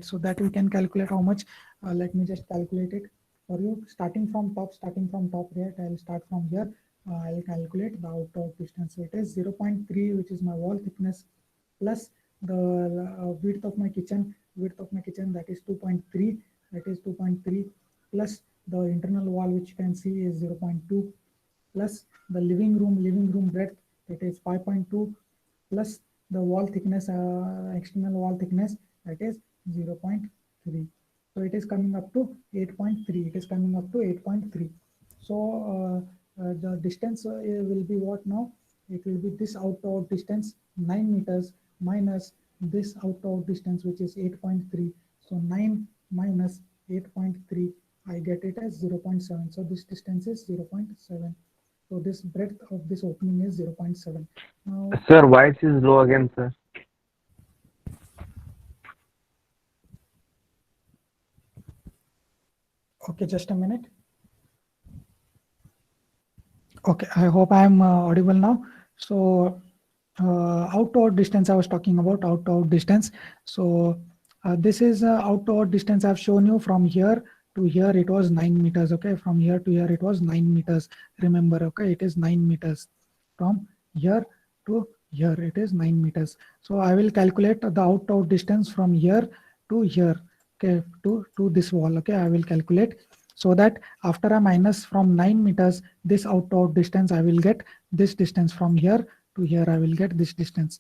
So that we can calculate how much. Let me just calculate it for you. Starting from top, right? I'll start from here. I'll calculate the out distance. So it is 0.3, which is my wall thickness, plus the width of my kitchen. That is 2.3. That is 2.3 plus the internal wall, which you can see is 0.2, plus the living room breadth, that is 5.2, plus the wall thickness, external wall thickness, that is 0.3. So it is coming up to 8.3. So the distance will be what now? It will be this out distance 9 meters minus this out distance, which is 8.3. So 9 minus 8.3, I get it as 0.7. So this distance is 0.7. So this breadth of this opening is 0.7. Now, Sir, voice is low again, sir. okay, just a minute. Okay, I hope I am audible now. So out distance, I was talking about out distance. So This is outdoor distance I've shown you. From here to here it was 9 meters. Okay, from here to here it was 9 meters. Remember, okay, it is 9 meters. From here to here it is 9 meters. So I will calculate the outdoor distance from here to here, okay, to this wall. Okay, I will calculate, so that after a minus from 9 meters, this outdoor distance I will get this distance. From here to here I will get this distance.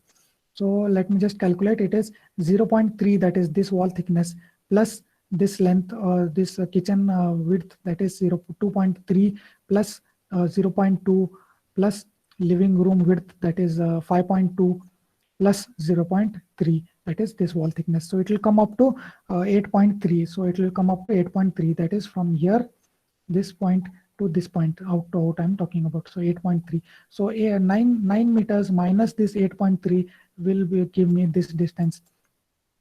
So let me just calculate. It is 0.3, that is this wall thickness, plus this length, this kitchen width, that is 2.3, plus 0.2, plus living room width, that is 5.2, plus 0.3, that is this wall thickness. So it will come up to 8.3. So it will come up to 8.3, that is from here, this point to this point, out to out I'm talking about. So 8.3. So 9 meters minus this 8.3 will give me this distance,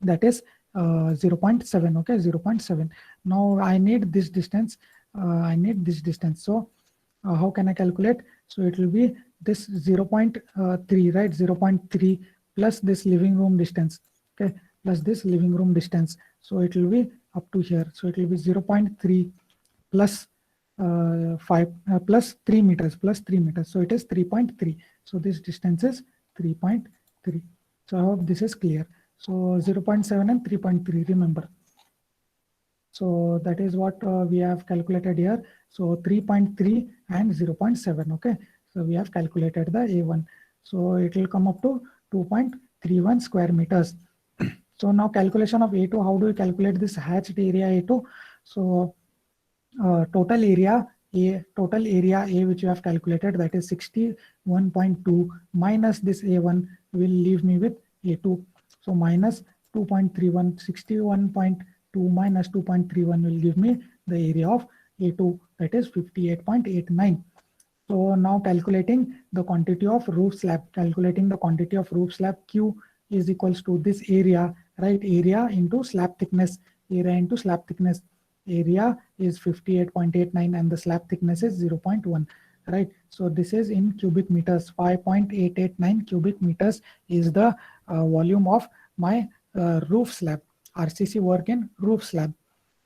that is 0.7. Okay, 0.7. Now I need this distance. So how can I calculate? So it will be this 0.3, right? 0.3 plus this living room distance. Okay, plus this living room distance. So it will be up to here. So it will be 0.3 plus 3 meters, plus 3 meters. So it is 3.3. So this distance is 3.3. So I hope this is clear. So 0.7 and 3.3, remember. So that is what we have calculated here. So 3.3 and 0.7. Okay, so we have calculated the A1. So it will come up to 2.31 square meters. So now calculation of A2. How do we calculate this hatched area A2? So total area A which you have calculated, that is 61.2, minus this A1 will leave me with A2. So minus 2.31, 61.2 minus 2.31 will give me the area of A2, that is 58.89. So now calculating the quantity of roof slab, Q is equals to this area, right? Area into slab thickness, area is 58.89 and the slab thickness is 0.1, right? So this is in cubic meters. 5.889 cubic meters is the volume of my roof slab, RCC work in roof slab.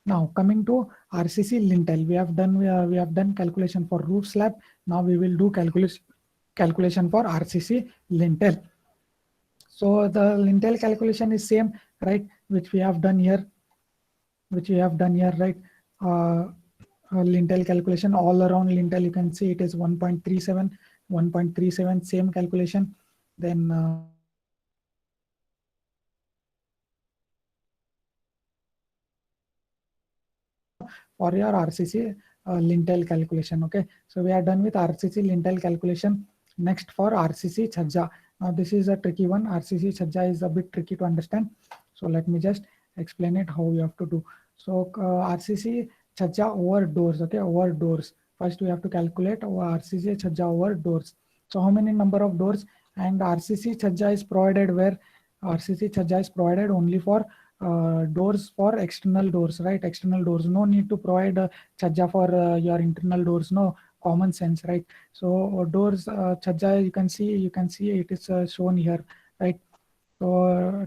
Now coming to RCC lintel, we have done calculation for roof slab. Now we will do calculation for RCC lintel. So the lintel calculation is same, right, which we have done here, right? Lintel calculation, all around lintel, you can see it is 1.37, same calculation. Then for your RCC lintel calculation. Okay, so we are done with RCC lintel calculation. Next for RCC chhajja. Now this is a tricky one. RCC chhajja is a bit tricky to understand. So let me just explain it how you have to do. So RCC chhajja over doors. Okay, over doors. First we have to calculate RCC chhajja over doors. So how many number of doors? And RCC chhajja is provided where? RCC chhajja is provided only for doors, for external doors, right? External doors. No need to provide chhajja for your internal doors. No, common sense, right? So doors chhajja, you can see it is shown here, right? So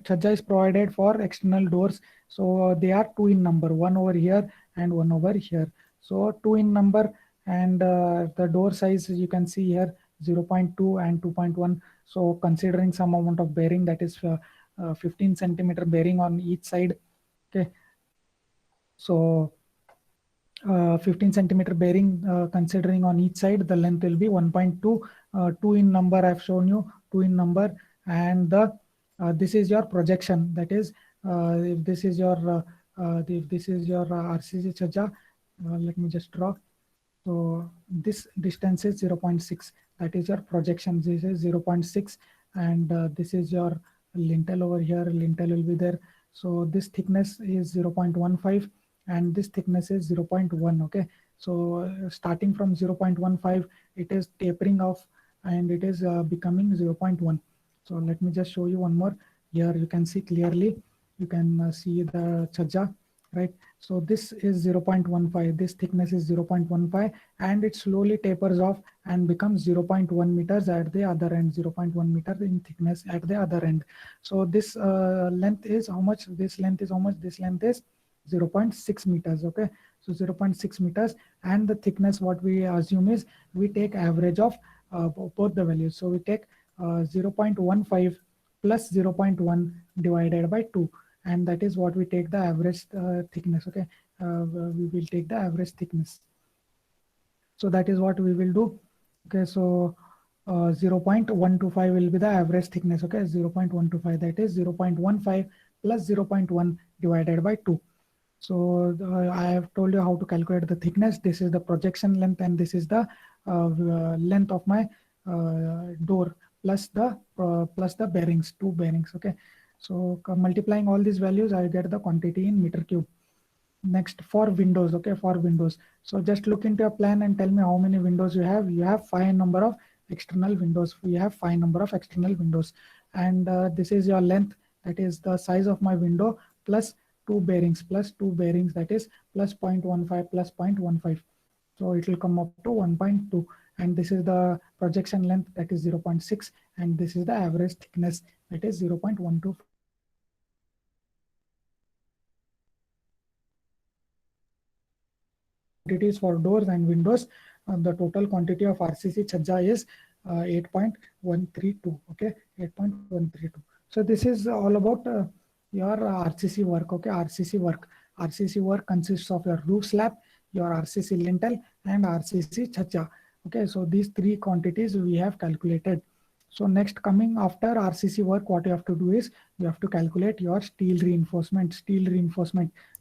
chhajja is provided for external doors. So they are 2 in number, one over here and one over here. So 2 in number, and the door size you can see here 0.2 and 2.1. So considering some amount of bearing, that is 15 centimeter bearing on each side. Okay, so 15 centimeter bearing considering on each side, the length will be 1.2, 2 in number. I've shown you 2 in number, and the this is your projection, that is if this is your RCC chhajja, let me just draw. So this distance is 0.6, that is your projection. This is 0.6, and this is your lintel over here. Lintel will be there. So this thickness is 0.15 and this thickness is 0.1. Okay, so starting from 0.15, it is tapering off and it is becoming 0.1. So let me just show you one more. Here you can see clearly, you can see the chhajja. right? So this is 0.15, this thickness is 0.15, and it slowly tapers off and becomes 0.1 meters at the other end, 0.1 meter in thickness at the other end. So this length is how much? This length is how much? This length is 0.6 meters. Okay, so 0.6 meters, and the thickness, what we assume is we take average of both the values. So we take 0.15 plus 0.1 divided by 2, and that is what we take the average thickness. Okay, we will take the average thickness. So that is what we will do. Okay, so 0.125 will be the average thickness. Okay, 0.125, that is 0.15 plus 0.1 divided by 2. So I have told you how to calculate the thickness. This is the projection length, and this is the length of my door plus the bearings, 2 bearings. Okay, so multiplying all these values, I get the quantity in meter cube. Next, for windows. Okay, for windows, so just look into a plan and tell me how many windows you have. You have 5 number of external windows. We have 5 number of external windows, and this is your length, that is the size of my window, plus 2 bearings, that is plus 0.15 plus 0.15. So it will come up to 1.2, and this is the projection length, that is 0.6, and this is the average thickness, that is 0.125. Quantities for doors and windows. The total quantity of RCC Chhajja is 8.132. Okay, 8.132. So this is all about your RCC work. Okay, RCC work consists of your roof slab, your RCC lintel, and RCC Chhajja. Okay, so these 3 quantities we have calculated. So next, coming after RCC work, what you have to do is you have to calculate your steel reinforcement.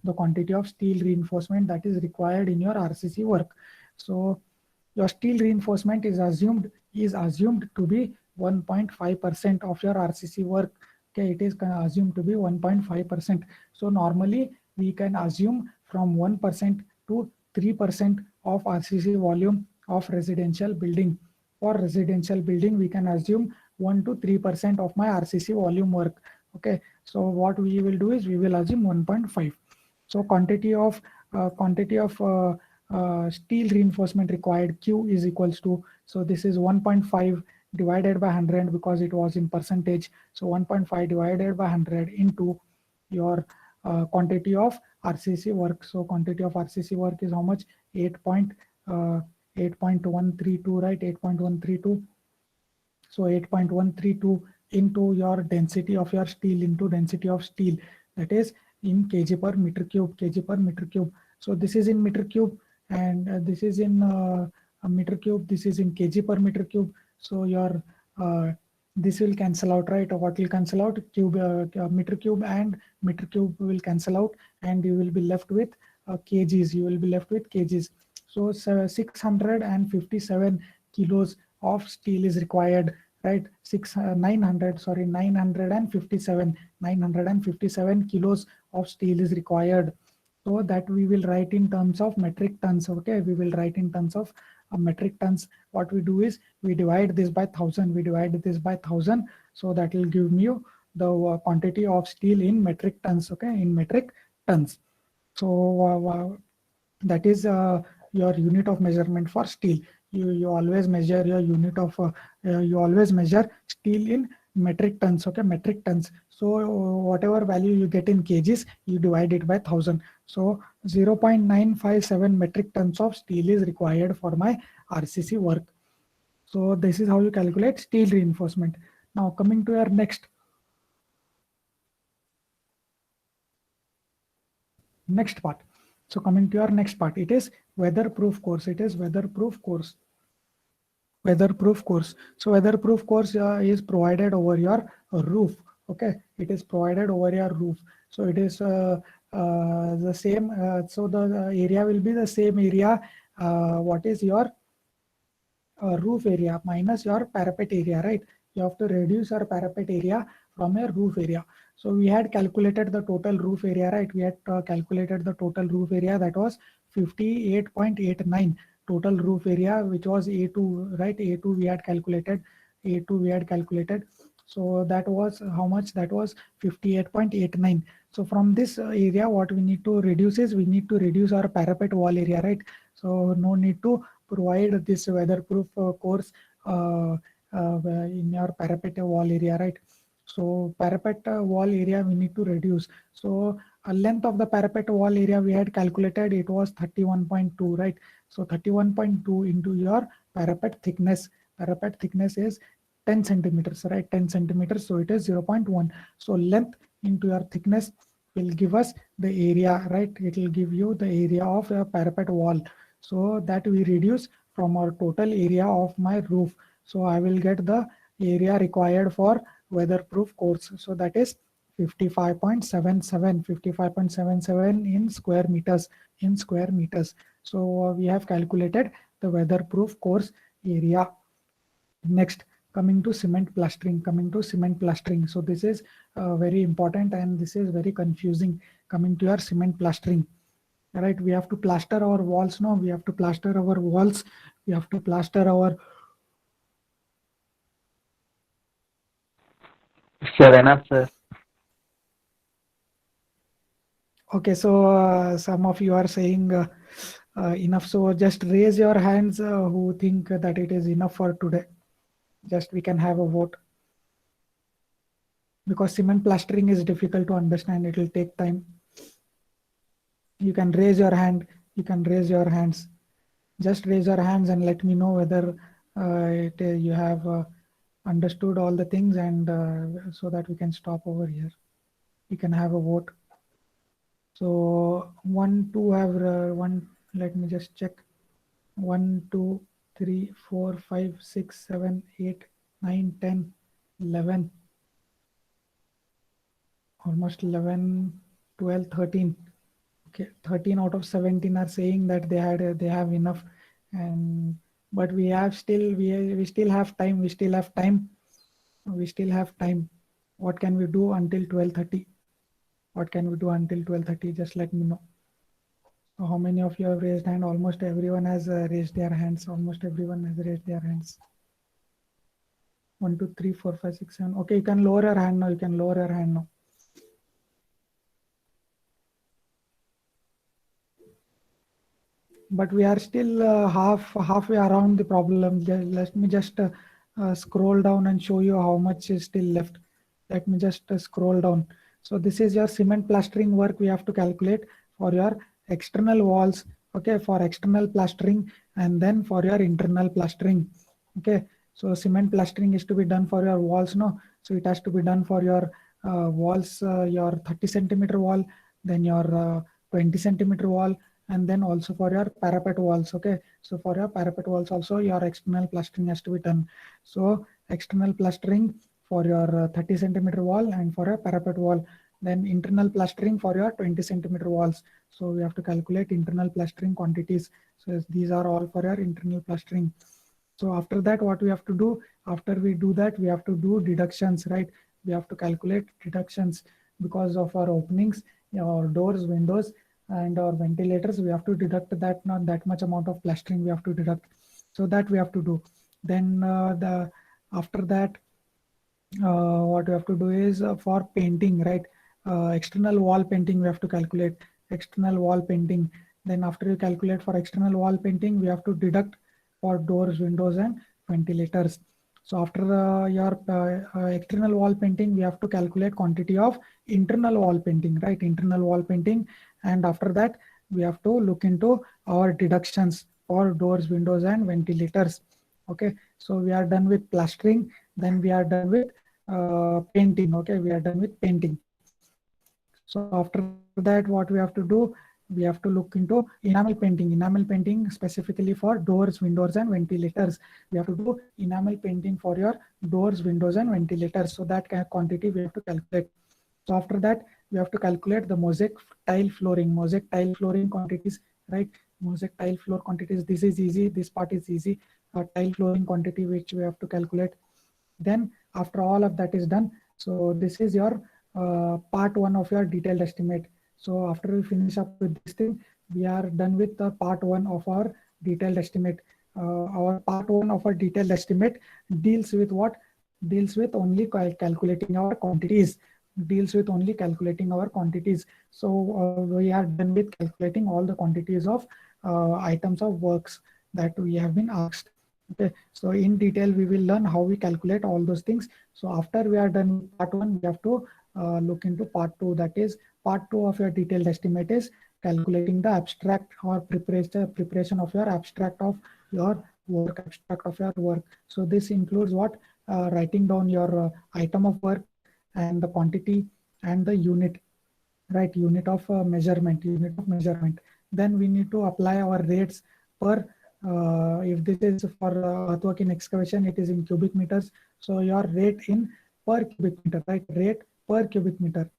The quantity of steel reinforcement that is required in your RCC work. So your steel reinforcement is assumed to be 1.5% of your RCC work. Okay, it is assumed to be 1.5%. So normally we can assume from 1% to 3% of RCC volume of residential building. For residential building, we can assume 1 to 3% of my RCC volume work. Okay, so what we will do is we will assume 1.5. So quantity of steel reinforcement required, Q is equals to, so this is 1.5 divided by 100 because it was in percentage. So 1.5 divided by 100 into your quantity of RCC work. So quantity of RCC work is how much? 8.132, right? 8.132. So 8.132 into your density of your steel, that is in kg per meter cube. So this is in meter cube, and this is in a meter cube. This is in kg per meter cube. So your this will cancel out, right? What will cancel out? Meter cube and meter cube will cancel out, and you will be left with kgs. So 657 kilos of steel is required, right? 957 kilos of steel is required. So that we will write in terms of metric tons. Okay, we will write in terms of metric tons. What we do is we divide this by 1000. So that will give you the quantity of steel in metric tons. Okay, in metric tons. So that is your unit of measurement for steel. You always measure your unit of you always measure steel in metric tons. Okay, metric tons. So whatever value you get in kgs, you divide it by 1000. So 0.957 metric tons of steel is required for my RCC work. So this is how you calculate steel reinforcement. Now coming to our next part. So coming to our next part, it is weatherproof course. So weatherproof course is provided over your roof. Okay, it is provided over your roof. So it is the same. So the area will be the same area. What is your roof area minus your parapet area, right? You have to reduce your parapet area from your roof area. So we had calculated the total roof area, right? We had calculated the total roof area, that was 58.89 total roof area, which was A2, right? A2 we had calculated. So that was how much? That was 58.89. So from this area, what we need to reduce is we need to reduce our parapet wall area, right? So no need to provide this weatherproof course in your parapet wall area, right? So parapet wall area we need to reduce. So a length of the parapet wall area we had calculated, it was 31.2, right? So 31.2 into your parapet thickness. Parapet thickness is 10 centimeters, right? 10 centimeters, so it is 0.1. So length into your thickness will give us the area, right? It will give you the area of a parapet wall. So that we reduce from our total area of my roof. So I will get the area required for weatherproof course. So that is 55.77 in square meters, So we have calculated the weatherproof course area. Next, coming to cement plastering. So this is very important and this is very confusing. Coming to your cement plastering, right? We have to plaster our walls now. We have to plaster our walls. We have to plaster our. Sir, enough, sir. Okay, so some of you are saying enough. So just raise your hands who think that it is enough for today. Just we can have a vote. Because cement plastering is difficult to understand. It will take time. You can raise your hand. You can raise your hands. Just raise your hands and let me know whether you have understood all the things and so that we can stop over here. We can have a vote. So 1, 2 have one. Let me just check. 1, 2, 3, 4, 5, 6, 7, 8, 9, 10, 11. Almost 11, 12, 13. Okay, 13 out of 17 are saying that they have enough, and but we have still we still have time. We still have time. What can we do until 12:30? What can we do until 12:30? Just let me know. So how many of you have raised hand? Almost everyone has raised their hands. Almost everyone has raised their hands. 1, 2, 3, 4, 5, 6, 7. Okay, you can lower your hand now. You can lower your hand now. But we are still halfway around the problem. Let me just scroll down and show you how much is still left. Let me just scroll down. So this is your cement plastering work we have to calculate for your external walls. Okay, for external plastering and then for your internal plastering. Okay, so cement plastering is to be done for your walls now. So it has to be done for your walls, your 30 centimeter wall, then your 20 centimeter wall, and then also for your parapet walls. Okay, so for your parapet walls also your external plastering has to be done. So external plastering for your 30 centimeter wall and for a parapet wall, then internal plastering for your 20 centimeter walls. So we have to calculate internal plastering quantities. So these are all for your internal plastering. So after that, what we have to do, after we do that, we have to do deductions, right? We have to calculate deductions because of our openings, our doors, windows, and our ventilators. We have to deduct that, not that much amount of plastering we have to deduct. So that we have to do. Then after that, what we have to do is for painting, right? External wall painting, we have to calculate external wall painting. Then after you calculate for external wall painting, we have to deduct for doors, windows, and ventilators. So after your external wall painting, we have to calculate quantity of internal wall painting, right? Internal wall painting. And after that, we have to look into our deductions for doors, windows, and ventilators. Okay, so we are done with plastering. Then we are done with painting. Okay, we are done with painting. So after that, what we have to do, we have to look into enamel painting specifically for doors, windows, and ventilators. We have to do enamel painting for your doors, windows, and ventilators. So that kind of quantity we have to calculate. So after that, we have to calculate the mosaic tile flooring quantities, right? Mosaic tile floor quantities. This is easy. This part is easy. Tile flooring quantity which we have to calculate. Then after all of that is done, so this is your part 1 of your detailed estimate. So after we finish up with this thing, we are done with the part 1 of our detailed estimate. Our part 1 of our detailed estimate deals with what? Deals with only calculating our quantities. deals with only calculating our quantities. So we are done with calculating all the quantities of items of works that we have been asked. Okay, so in detail we will learn how we calculate all those things. So after we are done with part 1, we have to look into part 2. That is, part 2 of your detailed estimate is calculating the abstract or preparation of your abstract of your work, abstract of your work. So this includes what? Writing down your item of work and the quantity and the unit, right? Unit of measurement. Then we need to apply our rates per, if this is for earthwork in excavation, it is in cubic meters. So your rate in per cubic meter, right? Rate per cubic meter.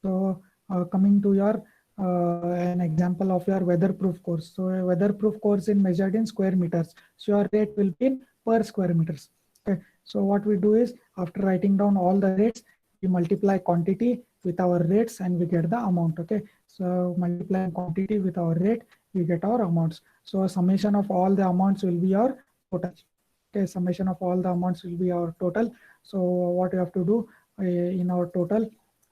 So coming to your an example of your weatherproof course. So a weatherproof course is measured in square meters. So your rate will be in per square meters. Okay. So what we do is, after writing down all the rates, we multiply quantity with our rates and we get the amount. Okay. So multiplying quantity with our rate, we get our amounts. So a summation of all the amounts will be our total. Okay. Summation of all the amounts will be our total. So what you have to do in our total,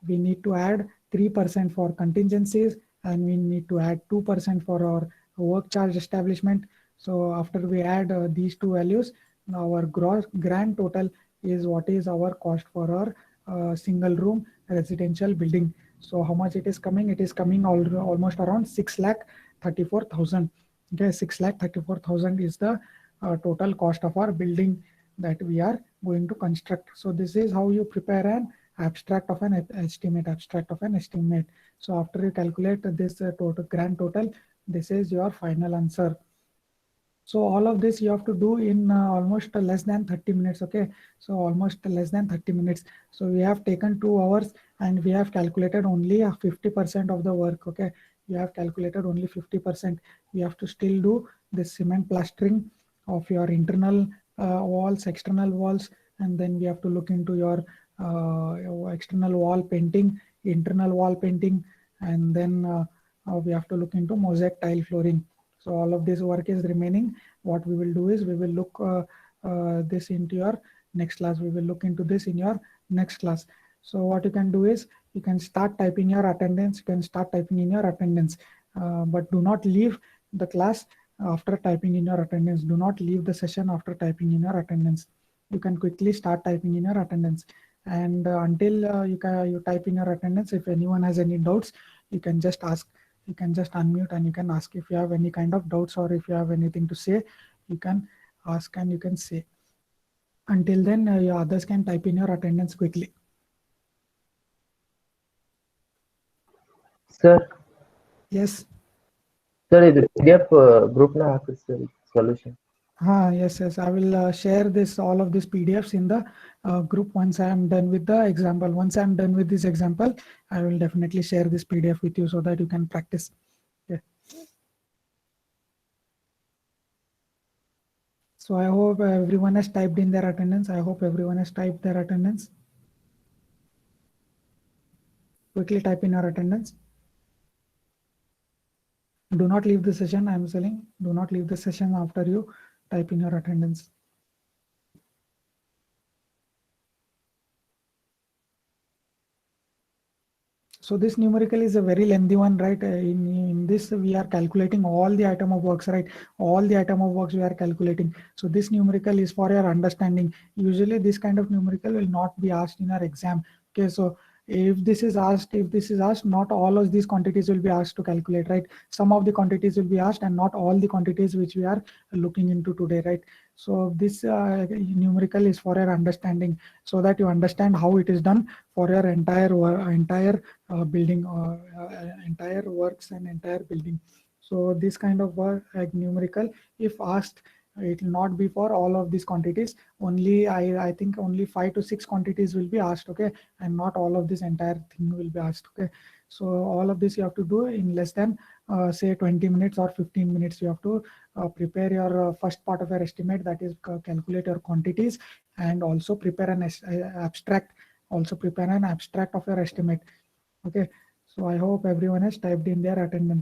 we need to add 3% for contingencies and we need to add 2% for our work charge establishment. So after we add these two values, our grand total is what is our cost for our single room residential building. So how much it is coming? It is coming almost around 6,34,000. Okay, 6,34,000 is the total cost of our building that we are going to construct. So this is how you prepare an abstract of an estimate. So after you calculate this total grand total, this is your final answer. So all of this you have to do in almost less than 30 minutes. Okay, so almost less than 30 minutes. So we have taken 2 hours and we have calculated only 50% of the work. Okay, we have calculated only 50%. We have to still do the cement plastering of your internal walls, external walls, and then we have to look into your external wall painting, internal wall painting, and then we have to look into mosaic tile flooring. So all of this work is remaining. What we will do is we will look this into your next class. We will look into this in your next class. So what you can do is you can start typing your attendance. You can start typing in your attendance, but do not leave the class after typing in your attendance. Do not leave the session after typing in your attendance. You can quickly start typing in your attendance. And until you type in your attendance, if anyone has any doubts, you can just ask. You can just unmute and you can ask. If you have any kind of doubts or if you have anything to say, you can ask and you can say. Until then, your others can type in your attendance quickly. Sir, Yes. sir, this PDF group na solution. Yes. I will share all of these PDFs in the group once I am done with the example. Once I am done with this example, I will definitely share this PDF with you so that you can practice. Okay. So I hope everyone has typed in their attendance. I hope everyone has typed their attendance. Quickly type in your attendance. Do not leave the session. I am saying, do not leave the session after you type in your attendance. So this numerical is a very lengthy one, right? In this, we are calculating all the item of works, right? All the item of works we are calculating. So this numerical is for your understanding. Usually this kind of numerical will not be asked in our exam. Okay, so if this is asked, not all of these quantities will be asked to calculate, right? Some of the quantities will be asked and not all the quantities which we are looking into today, right? So this numerical is for your understanding, so that you understand how it is done for your entire building, entire works and entire building. So this kind of work, like numerical, if asked, it will not be for all of these quantities. Only I think only 5 to 6 quantities will be asked. Okay, and not all of this entire thing will be asked. Okay, so all of this you have to do in less than say 20 minutes or 15 minutes. You have to prepare your first part of your estimate, that is calculate your quantities, and also prepare an abstract. Also prepare an abstract of your estimate. Okay, so I hope everyone has typed in their attendance.